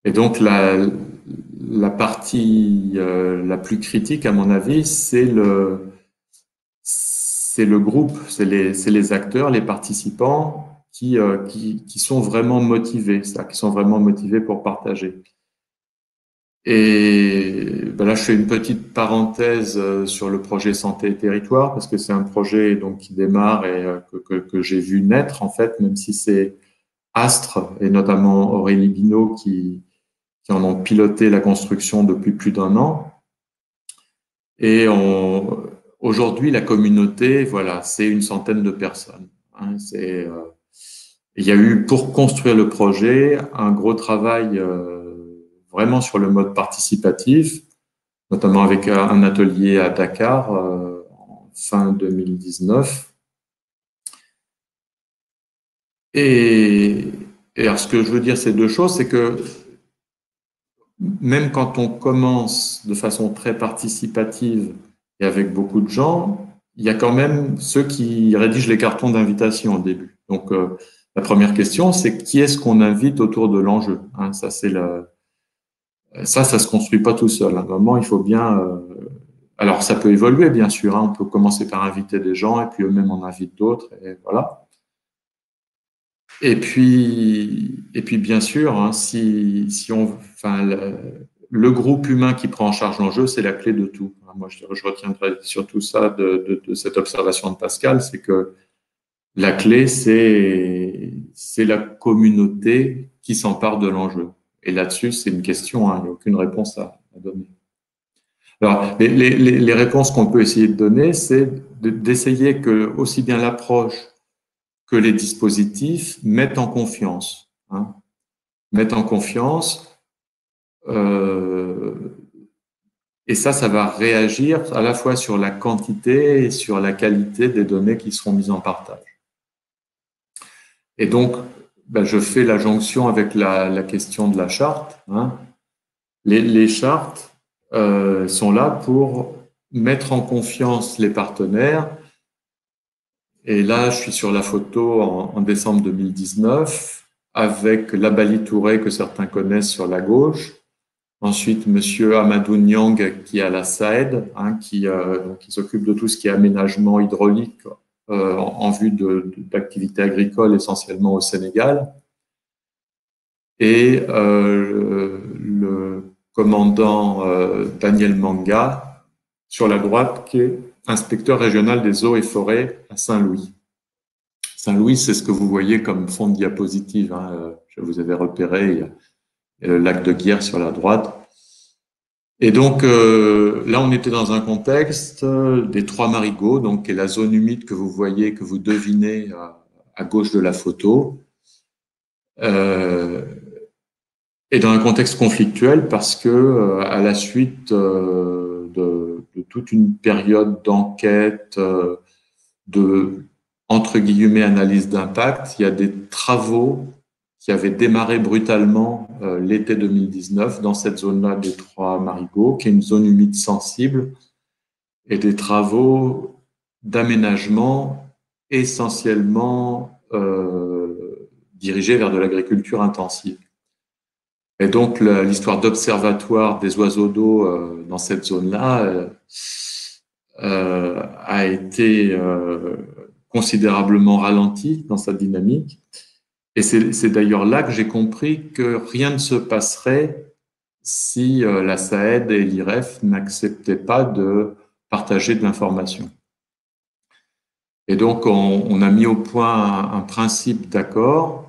Et donc la partie la plus critique, à mon avis, c'est le groupe, c'est les acteurs, les participants qui sont vraiment motivés, qui sont vraiment motivés pour partager. Et là, je fais une petite parenthèse sur le projet Santé et Territoire, parce que c'est un projet donc qui démarre et que j'ai vu naître, en fait, même si c'est Astre et notamment Aurélie Binot qui en ont piloté la construction depuis plus d'1 an. Et aujourd'hui, la communauté, voilà, c'est une centaine de personnes, hein. Il y a eu, pour construire le projet, un gros travail vraiment sur le mode participatif, notamment avec un atelier à Dakar en fin 2019. Et alors, ce que je veux dire, c'est deux choses, c'est que même quand on commence de façon très participative et avec beaucoup de gens, il y a quand même ceux qui rédigent les cartons d'invitation au début. Donc, la première question, c'est qui est-ce qu'on invite autour de l'enjeu, hein, ça, ça se construit pas tout seul. À un moment, il faut bien. Alors, ça peut évoluer, bien sûr. Hein, on peut commencer par inviter des gens et puis eux-mêmes en invitent d'autres. Et voilà. Et puis bien sûr, hein, si on, enfin, le groupe humain qui prend en charge l'enjeu, c'est la clé de tout. Moi, je retiendrai surtout ça de cette observation de Pascal, c'est que la clé, c'est la communauté qui s'empare de l'enjeu. Et là-dessus, c'est une question, hein, il n'y a aucune réponse à donner. Alors, les réponses qu'on peut essayer de donner, c'est d'essayer que aussi bien l'approche que les dispositifs mettent en confiance. Hein, mettent en confiance. Et ça va réagir à la fois sur la quantité et sur la qualité des données qui seront mises en partage. Et donc, ben, je fais la jonction avec la question de la charte. Hein. Les chartes sont là pour mettre en confiance les partenaires. Et là, je suis sur la photo en décembre 2019 avec Labali Touré, que certains connaissent, sur la gauche. Ensuite, Monsieur Amadou Niang, qui est à la SAED, hein, qui s'occupe de tout ce qui est aménagement hydraulique en vue d'activités agricoles essentiellement au Sénégal. Et le commandant Daniel Manga, sur la droite, qui est inspecteur régional des eaux et forêts à Saint-Louis. Saint-Louis, c'est ce que vous voyez comme fond de diapositive. Hein. Je vous avais repéré, il y a le lac de Guiers sur la droite. Et donc, là, on était dans un contexte des Trois Marigots, donc qui est la zone humide que vous voyez, que vous devinez à gauche de la photo. Et dans un contexte conflictuel parce que à la suite de toute une période d'enquête, de entre guillemets analyse d'impact, il y a des travaux qui avaient démarré brutalement l'été 2019 dans cette zone-là des Trois Marigots, qui est une zone humide sensible, et des travaux d'aménagement essentiellement dirigés vers de l'agriculture intensive. Et donc, l'histoire d'observatoire des oiseaux d'eau dans cette zone-là a été considérablement ralentie dans sa dynamique. Et c'est d'ailleurs là que j'ai compris que rien ne se passerait si la SAED et l'IREF n'acceptaient pas de partager de l'information. Et donc, on a mis au point un principe d'accord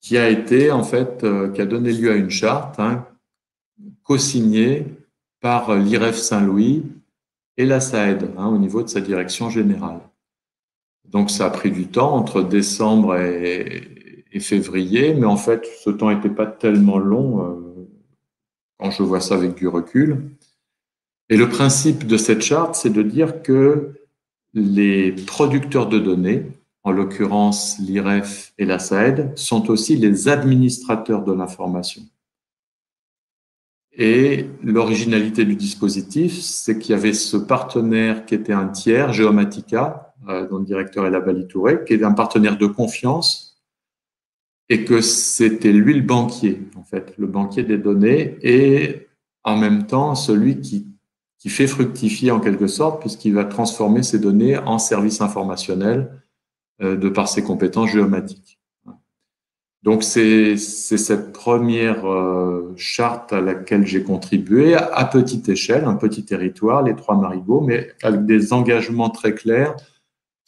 qui a été, en fait, qui a donné lieu à une charte, hein, co-signée par l'IREF Saint-Louis et la SAED, hein, au niveau de sa direction générale. Donc, ça a pris du temps entre décembre et février, mais en fait, ce temps n'était pas tellement long quand je vois ça avec du recul. Et le principe de cette charte, c'est de dire que les producteurs de données, en l'occurrence l'IREF et la SAED, sont aussi les administrateurs de l'information. Et l'originalité du dispositif, c'est qu'il y avait ce partenaire qui était un tiers, Geomatica, dont le directeur est Labali Touré, qui est un partenaire de confiance, et que c'était lui le banquier, en fait, le banquier des données, et en même temps celui qui fait fructifier en quelque sorte, puisqu'il va transformer ces données en services informationnels de par ses compétences géomatiques. Donc, c'est cette première charte à laquelle j'ai contribué à petite échelle, un petit territoire, les Trois Marigots, mais avec des engagements très clairs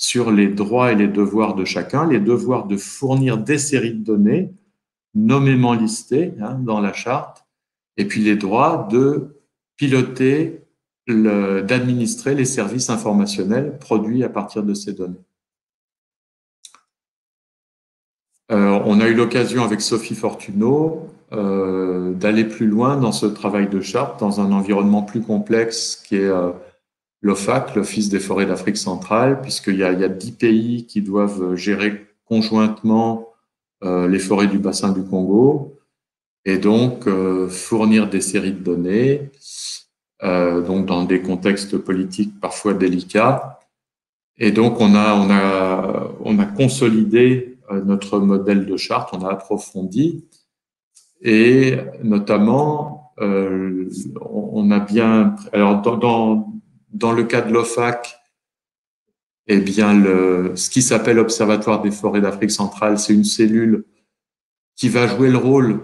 sur les droits et les devoirs de chacun, les devoirs de fournir des séries de données nommément listées dans la charte, et puis les droits de piloter, d'administrer les services informationnels produits à partir de ces données. On a eu l'occasion avec Sophie Fortuneau d'aller plus loin dans ce travail de charte, dans un environnement plus complexe qui est l'OFAC, l'Office des forêts d'Afrique centrale, puisqu'il y a 10 pays qui doivent gérer conjointement les forêts du bassin du Congo, et donc fournir des séries de données, donc dans des contextes politiques parfois délicats. Et donc on a consolidé notre modèle de charte, on a approfondi, et notamment on a bien, alors dans le cas de l'OFAC, eh bien ce qui s'appelle Observatoire des forêts d'Afrique centrale, c'est une cellule qui va jouer le rôle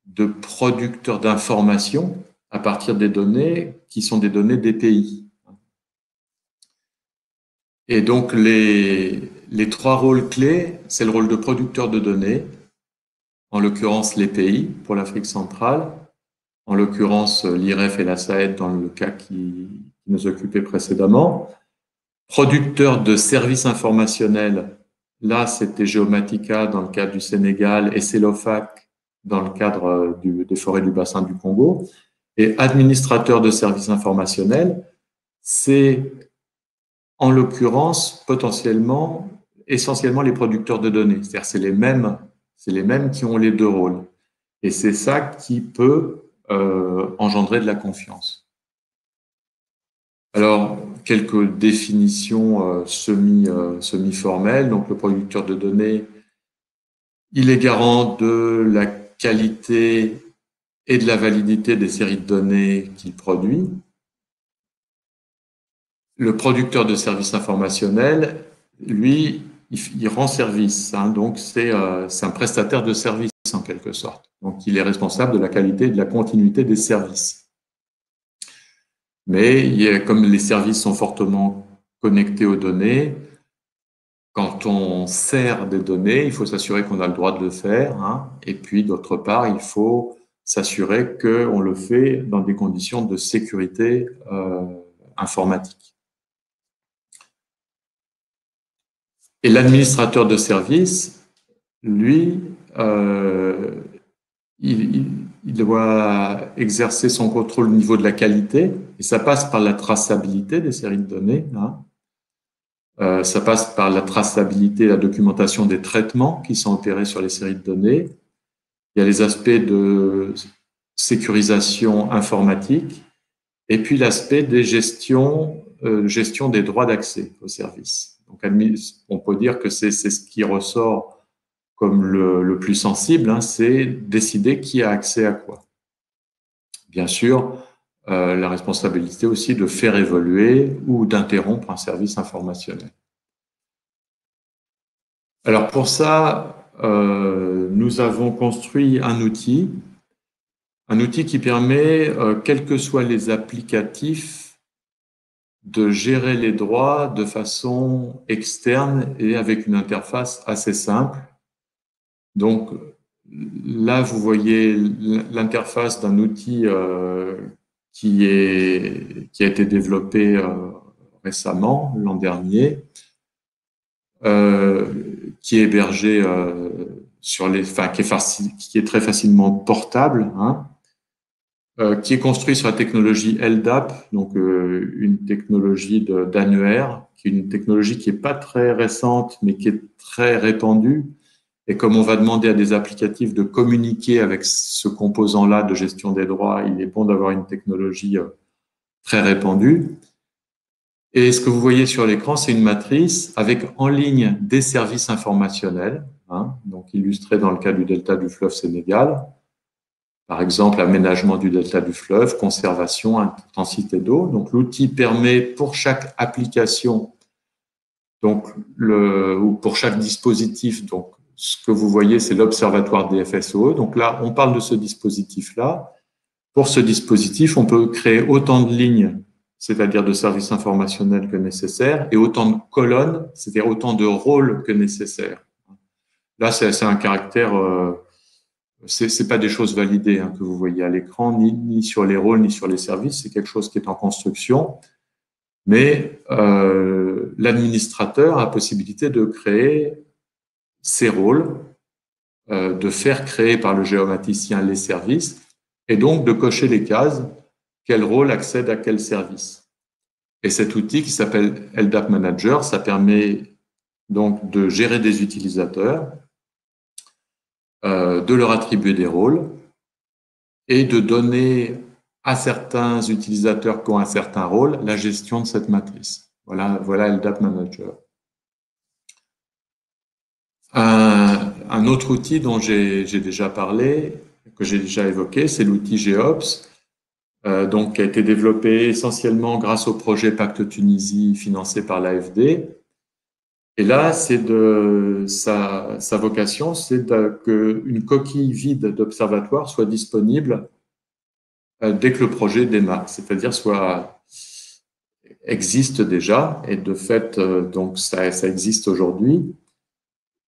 de producteur d'informations à partir des données qui sont des données des pays. Et donc, les 3 rôles clés, c'est le rôle de producteur de données, en l'occurrence les pays pour l'Afrique centrale, en l'occurrence l'IREF et la SAED dans le cas qui nous occupait précédemment. Producteur de services informationnels, là c'était Geomatica dans le cadre du Sénégal et CELOFAC dans le cadre des forêts du bassin du Congo. Et administrateur de services informationnels, c'est en l'occurrence potentiellement, essentiellement les producteurs de données. C'est-à-dire c'est les mêmes qui ont les 2 rôles. Et c'est ça qui peut engendrer de la confiance. Alors, quelques définitions semi-formelles. Donc, le producteur de données, il est garant de la qualité et de la validité des séries de données qu'il produit. Le producteur de services informationnels, lui, il rend service. Donc, c'est un prestataire de service en quelque sorte. Donc, il est responsable de la qualité et de la continuité des services. Mais comme les services sont fortement connectés aux données, quand on sert des données, il faut s'assurer qu'on a le droit de le faire. Et puis, d'autre part, il faut s'assurer qu'on le fait dans des conditions de sécurité informatique. Et l'administrateur de service, lui, il doit exercer son contrôle au niveau de la qualité, et ça passe par la traçabilité des séries de données. Ça passe par la traçabilité et la documentation des traitements qui sont opérés sur les séries de données. Il y a les aspects de sécurisation informatique, et puis l'aspect des gestion des droits d'accès aux services. Donc, on peut dire que c'est ce qui ressort comme le plus sensible, c'est décider qui a accès à quoi. Bien sûr, la responsabilité aussi de faire évoluer ou d'interrompre un service informationnel. Alors pour ça, nous avons construit un outil qui permet, quels que soient les applicatifs, de gérer les droits de façon externe et avec une interface assez simple. Donc là, vous voyez l'interface d'un outil qui a été développé récemment, l'an dernier, qui est hébergé qui est très facilement portable, qui est construit sur la technologie LDAP, donc une technologie d'annuaire, qui est une technologie qui n'est pas très récente, mais qui est très répandue. Et comme on va demander à des applicatifs de communiquer avec ce composant-là de gestion des droits, il est bon d'avoir une technologie très répandue. Et ce que vous voyez sur l'écran, c'est une matrice avec en ligne des services informationnels, donc illustrés dans le cas du delta du fleuve Sénégal. Par exemple, aménagement du delta du fleuve, conservation, intensité d'eau. Donc, l'outil permet pour chaque application, ou pour chaque dispositif, donc, ce que vous voyez, c'est l'observatoire des FSOE. Donc là, on parle de ce dispositif-là. Pour ce dispositif, on peut créer autant de lignes, c'est-à-dire de services informationnels que nécessaire, et autant de colonnes, c'est-à-dire autant de rôles que nécessaire. Là, c'est un caractère... c'est pas des choses validées que vous voyez à l'écran, ni sur les rôles, ni sur les services. C'est quelque chose qui est en construction. Mais l'administrateur a la possibilité de créer ses rôles de faire créer par le géomaticien les services et donc de cocher les cases, quel rôle accède à quel service. Et cet outil qui s'appelle LDAP Manager, ça permet donc de gérer des utilisateurs, de leur attribuer des rôles et de donner à certains utilisateurs qui ont un certain rôle la gestion de cette matrice. Voilà LDAP Manager. Un autre outil dont j'ai déjà parlé, que j'ai déjà évoqué, c'est l'outil GEOPS, donc qui a été développé essentiellement grâce au projet Pacte Tunisie financé par l'AFD. Et là, sa vocation, c'est qu'une coquille vide d'observatoire soit disponible dès que le projet démarre, c'est-à-dire existe déjà, et de fait, donc ça existe aujourd'hui.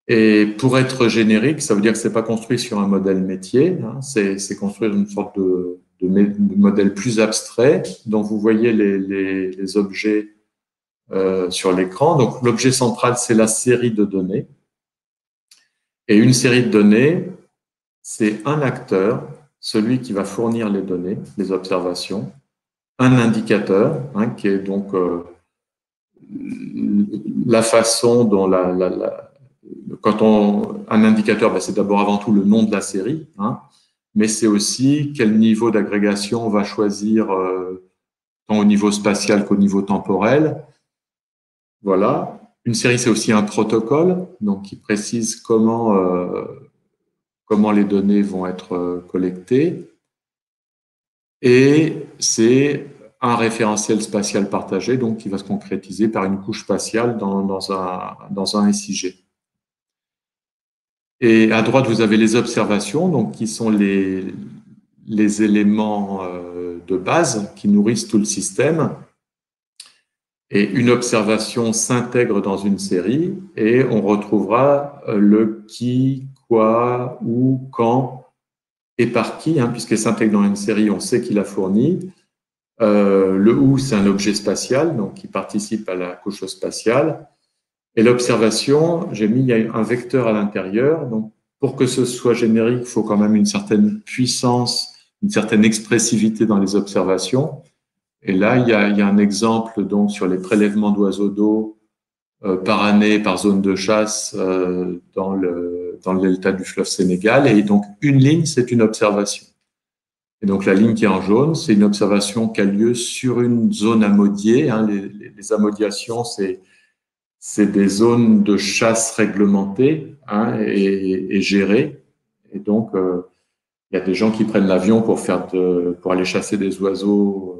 Et pour être générique, ça veut dire que c'est pas construit sur un modèle métier, hein, c'est construire une sorte de modèle plus abstrait dont vous voyez les objets sur l'écran. Donc l'objet central, c'est la série de données. Et une série de données, c'est un acteur, celui qui va fournir les données, les observations, un indicateur, hein, qui est donc la façon dont un indicateur, ben, c'est d'abord avant tout le nom de la série, hein, mais c'est aussi quel niveau d'agrégation on va choisir tant au niveau spatial qu'au niveau temporel. Voilà. Une série, c'est aussi un protocole, donc qui précise comment les données vont être collectées. Et c'est un référentiel spatial partagé, donc qui va se concrétiser par une couche spatiale dans un SIG. Et à droite, vous avez les observations, donc qui sont les éléments de base qui nourrissent tout le système. Et une observation s'intègre dans une série et on retrouvera le qui, quoi, où, quand et par qui, hein, puisqu'elle s'intègre dans une série, on sait qui l'a fournie. Le où, c'est un objet spatial, donc qui participe à la couche spatiale. Et l'observation, j'ai mis un vecteur à l'intérieur. Donc, pour que ce soit générique, il faut quand même une certaine puissance, une certaine expressivité dans les observations. Et là, il y a un exemple donc sur les prélèvements d'oiseaux d'eau par année, par zone de chasse dans le delta du fleuve Sénégal. Et donc, une ligne, c'est une observation. Et donc, la ligne qui est en jaune, c'est une observation qui a lieu sur une zone amodiée. Hein. Les amodiations, c'est des zones de chasse réglementées, hein, et gérées. Et donc, il y a des gens qui prennent l'avion pour aller chasser des oiseaux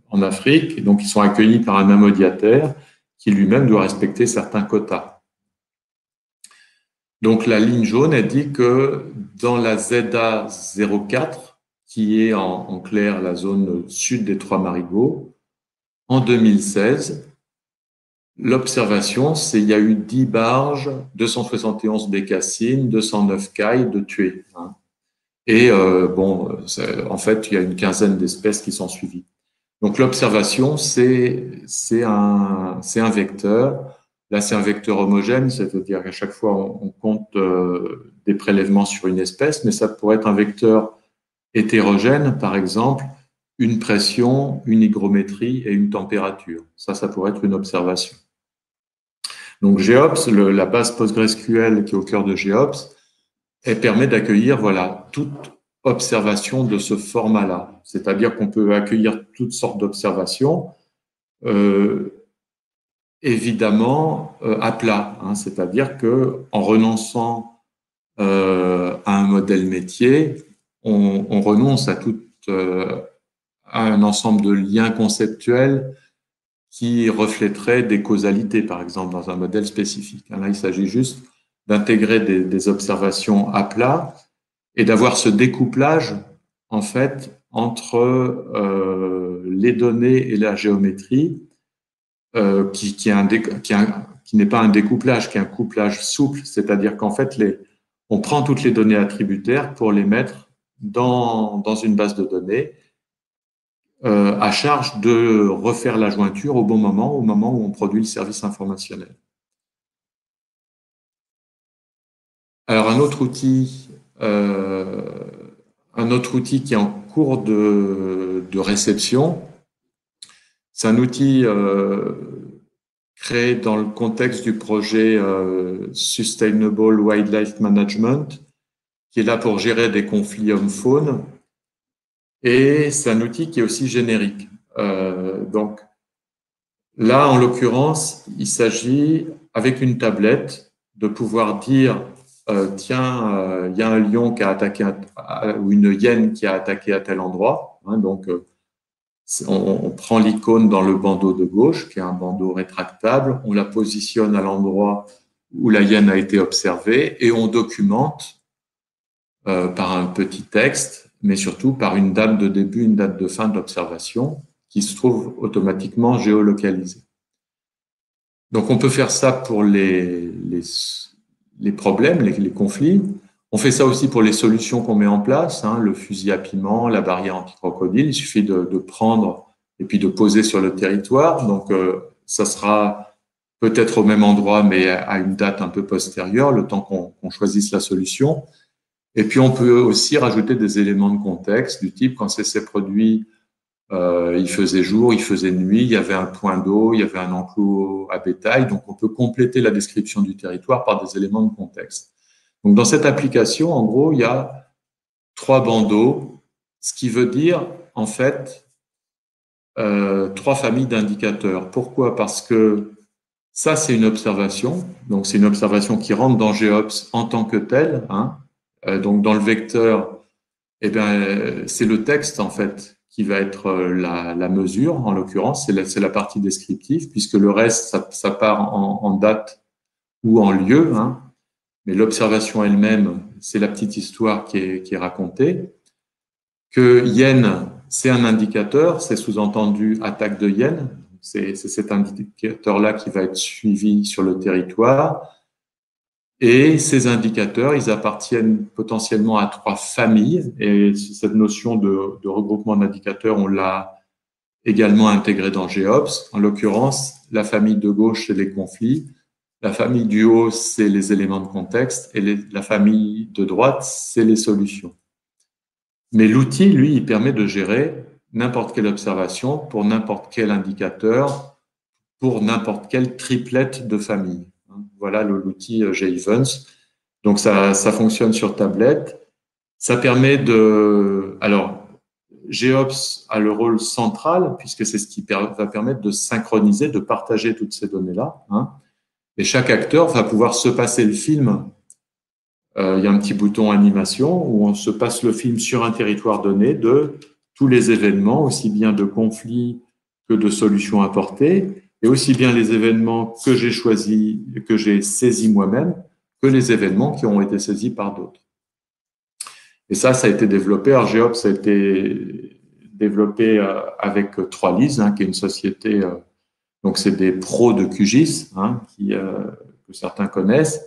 en Afrique, et donc ils sont accueillis par un amodiataire qui lui-même doit respecter certains quotas. Donc la ligne jaune, elle dit que dans la ZA 04, qui est en clair la zone sud des Trois Marigots, en 2016, l'observation, c'est il y a eu 10 barges, 271 bécassines, 209 cailles de tuées. Hein. Et en fait, il y a une quinzaine d'espèces qui sont suivies. Donc l'observation, c'est un vecteur. Là, c'est un vecteur homogène, c'est-à-dire qu'à chaque fois, on compte des prélèvements sur une espèce, mais ça pourrait être un vecteur hétérogène, par exemple, une pression, une hygrométrie et une température. Ça pourrait être une observation. Donc GEOPS, la base PostgreSQL qui est au cœur de GEOPS, elle permet d'accueillir toute observation de ce format-là. C'est-à-dire qu'on peut accueillir toutes sortes d'observations, évidemment à plat. Hein, c'est-à-dire que en renonçant à un modèle métier, on renonce à un ensemble de liens conceptuels qui reflèteraient des causalités, par exemple, dans un modèle spécifique. Là, il s'agit juste d'intégrer des observations à plat et d'avoir ce découplage, en fait, entre les données et la géométrie, qui n'est pas un découplage, qui est un couplage souple, c'est-à-dire qu'en fait, on prend toutes les données attributaires pour les mettre dans une base de données, à charge de refaire la jointure au moment où on produit le service informationnel. Alors, un autre outil qui est en cours de réception, c'est un outil créé dans le contexte du projet Sustainable Wildlife Management, qui est là pour gérer des conflits hommes-faune. Et c'est un outil qui est aussi générique. Donc là, en l'occurrence, il s'agit, avec une tablette, de pouvoir dire tiens, il y a un lion qui a attaqué ou une hyène qui a attaqué à tel endroit. Hein, donc, on prend l'icône dans le bandeau de gauche, qui est un bandeau rétractable, on la positionne à l'endroit où la hyène a été observée et on documente par un petit texte, mais surtout par une date de début, une date de fin de l'observation qui se trouve automatiquement géolocalisée. Donc, on peut faire ça pour les problèmes, les conflits. On fait ça aussi pour les solutions qu'on met en place, hein, le fusil à piment, la barrière anti-crocodile. Il suffit de prendre et puis de poser sur le territoire. Donc, ça sera peut-être au même endroit, mais à une date un peu postérieure, le temps qu'on choisisse la solution. Et puis, on peut aussi rajouter des éléments de contexte du type quand c'est produit, il faisait jour, il faisait nuit, il y avait un point d'eau, il y avait un enclos à bétail. Donc, on peut compléter la description du territoire par des éléments de contexte. Donc, dans cette application, en gros, il y a 3 bandeaux, ce qui veut dire, en fait, 3 familles d'indicateurs. Pourquoi? Parce que ça, c'est une observation. Donc, c'est une observation qui rentre dans GEOPS en tant que telle. Hein. Donc, dans le vecteur, eh bien, c'est le texte, en fait, qui va être la mesure, en l'occurrence. C'est la partie descriptive, puisque le reste, ça part en date ou en lieu. Hein. Mais l'observation elle-même, c'est la petite histoire qui est racontée. Que hyène, c'est un indicateur, c'est sous-entendu attaque de hyène. C'est cet indicateur-là qui va être suivi sur le territoire. Et ces indicateurs, ils appartiennent potentiellement à 3 familles. Et cette notion de regroupement d'indicateurs, on l'a également intégrée dans GEOPS. En l'occurrence, la famille de gauche, c'est les conflits. La famille du haut, c'est les éléments de contexte. Et la famille de droite, c'est les solutions. Mais l'outil, lui, il permet de gérer n'importe quelle observation pour n'importe quel indicateur, pour n'importe quelle triplette de famille. Voilà l'outil G-Events. Donc, ça fonctionne sur tablette. Ça permet de... Alors, GEOPS a le rôle central, puisque c'est ce qui va permettre de synchroniser, de partager toutes ces données-là. Hein. Et chaque acteur va pouvoir se passer le film. Il y a un petit bouton animation où on se passe le film sur un territoire donné de tous les événements, aussi bien de conflits que de solutions apportées, et aussi bien les événements que j'ai choisis, que j'ai saisis moi-même, que les événements qui ont été saisis par d'autres. Et ça a été développé. Alors, GEOPS, ça a été développé avec 3Lys, hein, qui est une société, donc c'est des pros de QGIS, hein, que certains connaissent.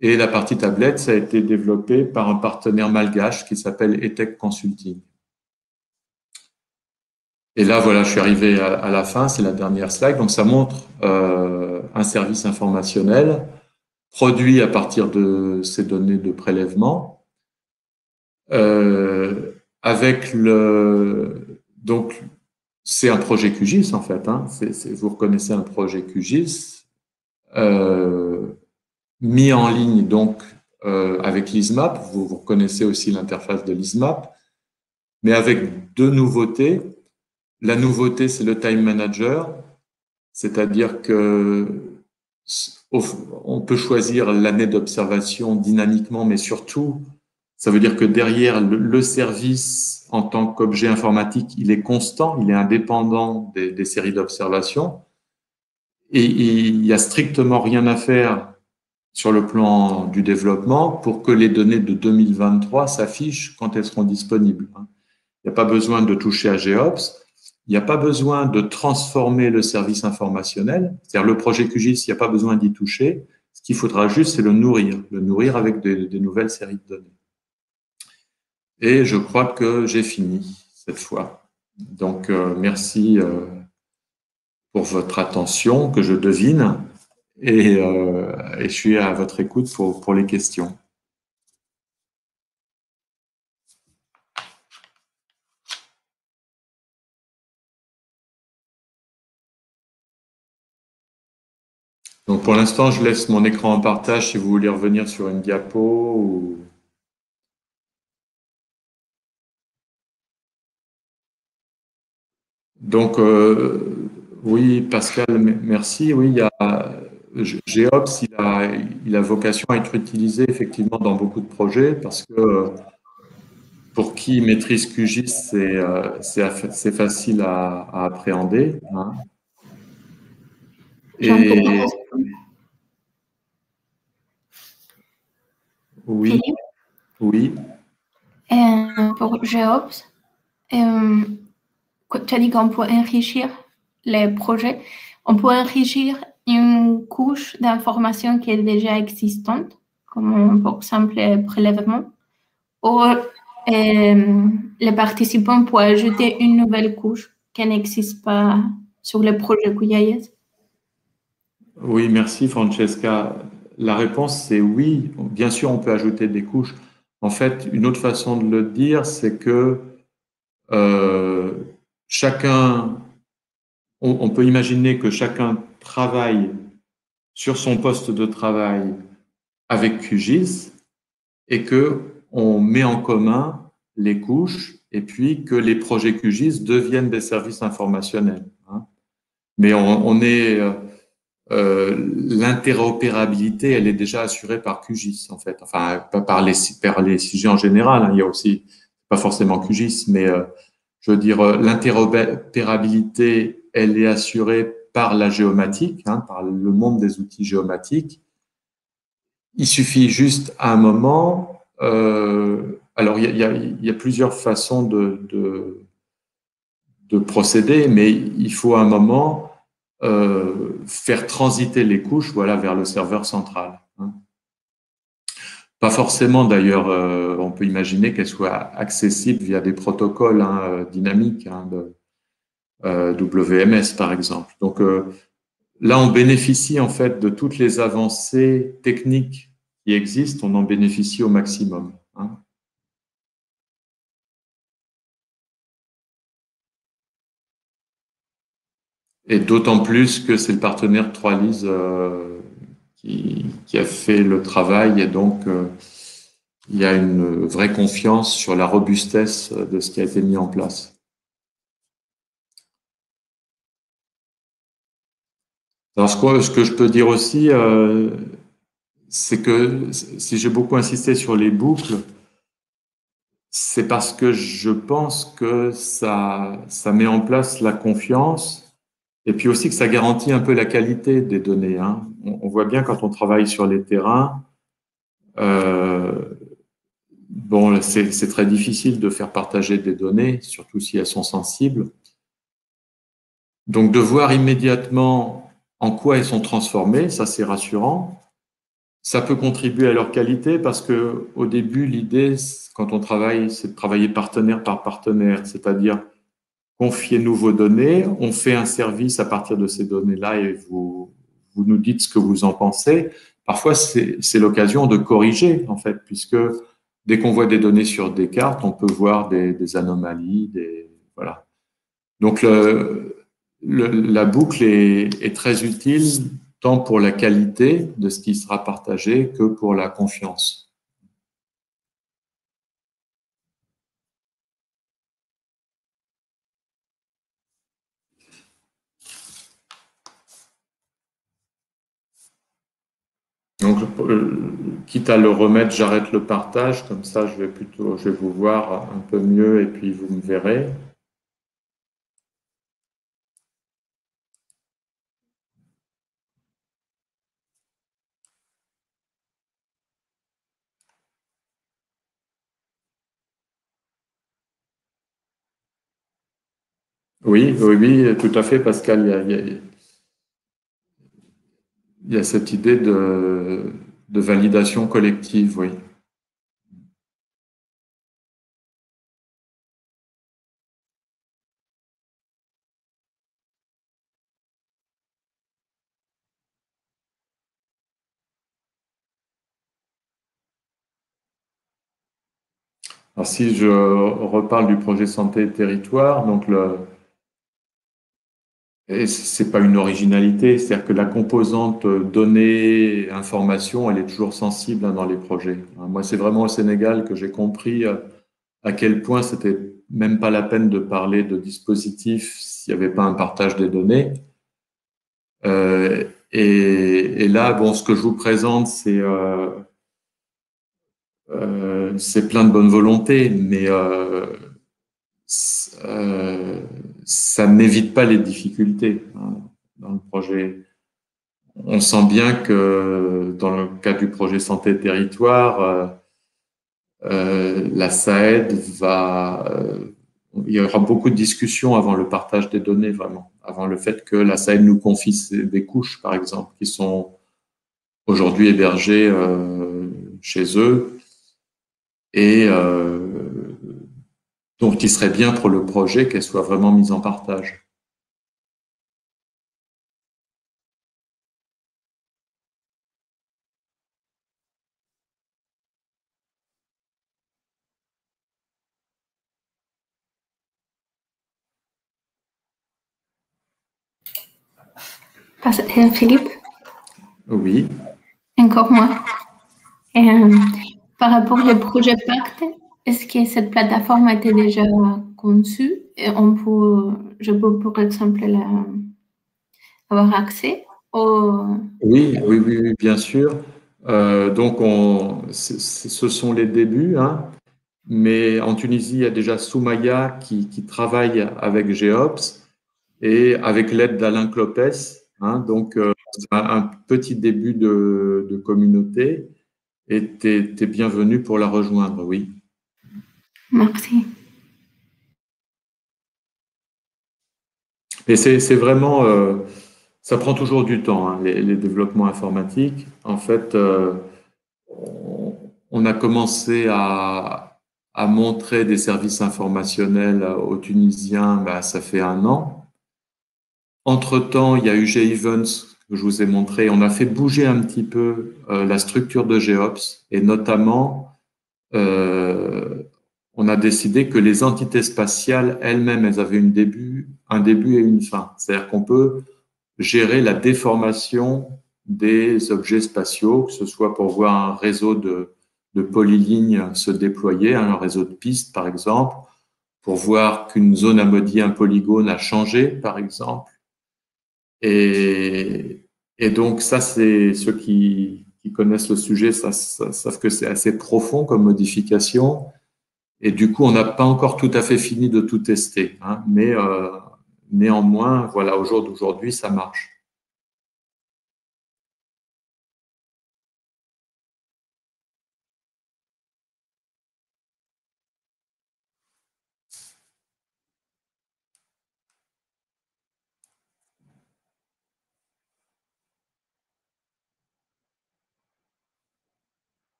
Et la partie tablette, ça a été développé par un partenaire malgache qui s'appelle ETEC Consulting. Et là, voilà, je suis arrivé à la fin, c'est la dernière slide. Donc, ça montre un service informationnel produit à partir de ces données de prélèvement. Avec donc, c'est un projet QGIS, en fait. Hein. Vous reconnaissez un projet QGIS. Mis en ligne donc avec l'ISMAP, vous reconnaissez aussi l'interface de l'ISMAP, mais avec 2 nouveautés. La nouveauté, c'est le Time Manager, c'est-à-dire que on peut choisir l'année d'observation dynamiquement, mais surtout, ça veut dire que derrière le service en tant qu'objet informatique, il est constant, il est indépendant des séries d'observation, et il n'y a strictement rien à faire sur le plan du développement pour que les données de 2023 s'affichent quand elles seront disponibles. Il n'y a pas besoin de toucher à GEOPS, il n'y a pas besoin de transformer le service informationnel, c'est-à-dire le projet QGIS, il n'y a pas besoin d'y toucher. Ce qu'il faudra juste, c'est le nourrir avec des nouvelles séries de données. Et je crois que j'ai fini cette fois. Donc, merci pour votre attention, que je devine. Et je suis à votre écoute pour les questions. Donc pour l'instant, je laisse mon écran en partage si vous voulez revenir sur une diapo. Donc oui, Pascal, merci. Oui, il y a GEOPS, il a vocation à être utilisé effectivement dans beaucoup de projets parce que pour qui maîtrise QGIS, c'est facile à appréhender, hein. J'ai une petite Et question. oui, Philippe, oui, pour GEOPS, euh, tu as dit qu'on peut enrichir les projets. On peut enrichir une couche d'information qui est déjà existante, comme par exemple les prélèvements, ou les participants peuvent ajouter une nouvelle couche qui n'existe pas sur le projet QGIS. oui, merci Francesca. La réponse, c'est oui. Bien sûr, on peut ajouter des couches. En fait, une autre façon de le dire, c'est que euh, chacun, on peut imaginer que chacun travaille sur son poste de travail avec QGIS et que on met en commun les couches et puis que les projets QGIS deviennent des services informationnels, hein. Mais on est l'interopérabilité, elle est déjà assurée par QGIS en fait. Enfin, pas par les sujets en général, hein. Il y a aussi pas forcément QGIS, mais je veux dire l'interopérabilité, elle est assurée par la géomatique, hein, par le monde des outils géomatiques. Il suffit juste à un moment. Alors, il y a plusieurs façons de procéder, mais il faut à un moment faire transiter les couches, voilà, vers le serveur central, hein. Pas forcément, d'ailleurs, on peut imaginer qu'elles soient accessibles via des protocoles, hein, dynamiques, hein, WMS par exemple. Donc là, on bénéficie en fait de toutes les avancées techniques qui existent, on en bénéficie au maximum, hein. Et d'autant plus que c'est le partenaire 3Lise qui a fait le travail et donc il y a une vraie confiance sur la robustesse de ce qui a été mis en place. Alors ce que je peux dire aussi, c'est que si j'ai beaucoup insisté sur les boucles, c'est parce que je pense que ça met en place la confiance et puis aussi que ça garantit un peu la qualité des données, hein. On voit bien quand on travaille sur les terrains, euh, bon, c'est très difficile de faire partager des données, surtout si elles sont sensibles. Donc de voir immédiatement en quoi elles sont transformées, ça c'est rassurant. Ça peut contribuer à leur qualité parce que au début, l'idée, quand on travaille, c'est de travailler partenaire par partenaire, c'est-à-dire confiez-nous vos données, on fait un service à partir de ces données-là et vous nous dites ce que vous en pensez. Parfois, c'est l'occasion de corriger, en fait, puisque dès qu'on voit des données sur des cartes, on peut voir des anomalies, voilà. Donc, la boucle est très utile tant pour la qualité de ce qui sera partagé que pour la confiance. Donc, quitte à le remettre, j'arrête le partage, comme ça je vais vous voir un peu mieux et puis vous me verrez. Oui, oui, oui, tout à fait, Pascal. Il y a cette idée de validation collective, oui. Alors, si je reparle du projet santé et territoire, donc Et c'est pas une originalité, c'est-à-dire que la composante données, information, elle est toujours sensible dans les projets. Moi, c'est vraiment au Sénégal que j'ai compris à quel point c'était même pas la peine de parler de dispositifs s'il n'y avait pas un partage des données. Et là, bon, ce que je vous présente, c'est plein de bonne volonté, mais euh, ça n'évite pas les difficultés dans le projet. On sent bien que dans le cas du projet santé territoire, la SAED il y aura beaucoup de discussions avant le partage des données, vraiment, avant le fait que la SAED nous confie des couches, par exemple, qui sont aujourd'hui hébergées chez eux et donc il serait bien pour le projet qu'elles soient vraiment mises en partage. Philippe, Oui. encore moi. Par rapport au projet Pacte, est-ce que cette plateforme a été déjà conçue et je peux par exemple avoir accès au... Oui, bien sûr. Donc, ce sont les débuts, hein. Mais en Tunisie, il y a déjà Soumaya qui travaille avec GEOPS et avec l'aide d'Alain Clopès, hein. Donc, c'est un petit début de communauté et tu es bienvenu pour la rejoindre, oui. Merci. Mais c'est vraiment, ça prend toujours du temps, hein, les développements informatiques. En fait, on a commencé à montrer des services informationnels aux Tunisiens, bah, ça fait 1 an. Entre-temps, il y a eu G-Events que je vous ai montré. On a fait bouger un petit peu la structure de GEOPS et notamment, euh, on a décidé que les entités spatiales elles-mêmes, elles avaient un début et une fin. C'est-à-dire qu'on peut gérer la déformation des objets spatiaux, que ce soit pour voir un réseau de polylignes se déployer, un réseau de pistes par exemple, pour voir qu'une zone a maudit un polygone a changé par exemple. Et, et donc ça, c'est ceux qui connaissent le sujet, ça savent que c'est assez profond comme modification. Et du coup, on n'a pas encore tout à fait fini de tout tester, hein, mais néanmoins, voilà, au jour d'aujourd'hui, ça marche.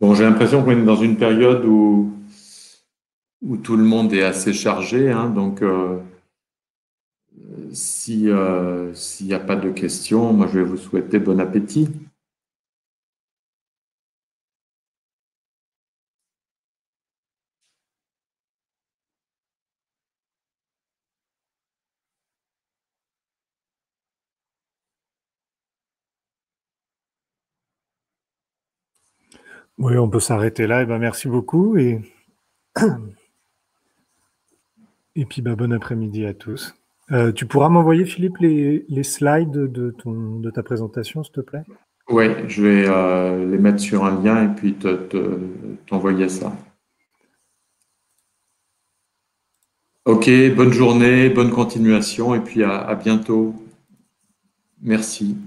Bon, j'ai l'impression qu'on est dans une période où tout le monde est assez chargé, hein, donc s'il n'y a pas de questions, moi je vais vous souhaiter bon appétit. Oui, on peut s'arrêter là. Et ben, merci beaucoup et puis bah, bon après-midi à tous. Tu pourras m'envoyer, Philippe, les slides de ta présentation, s'il te plaît? Oui, je vais les mettre sur un lien et puis t'envoyer ça. Ok, bonne journée, bonne continuation et puis à bientôt. Merci.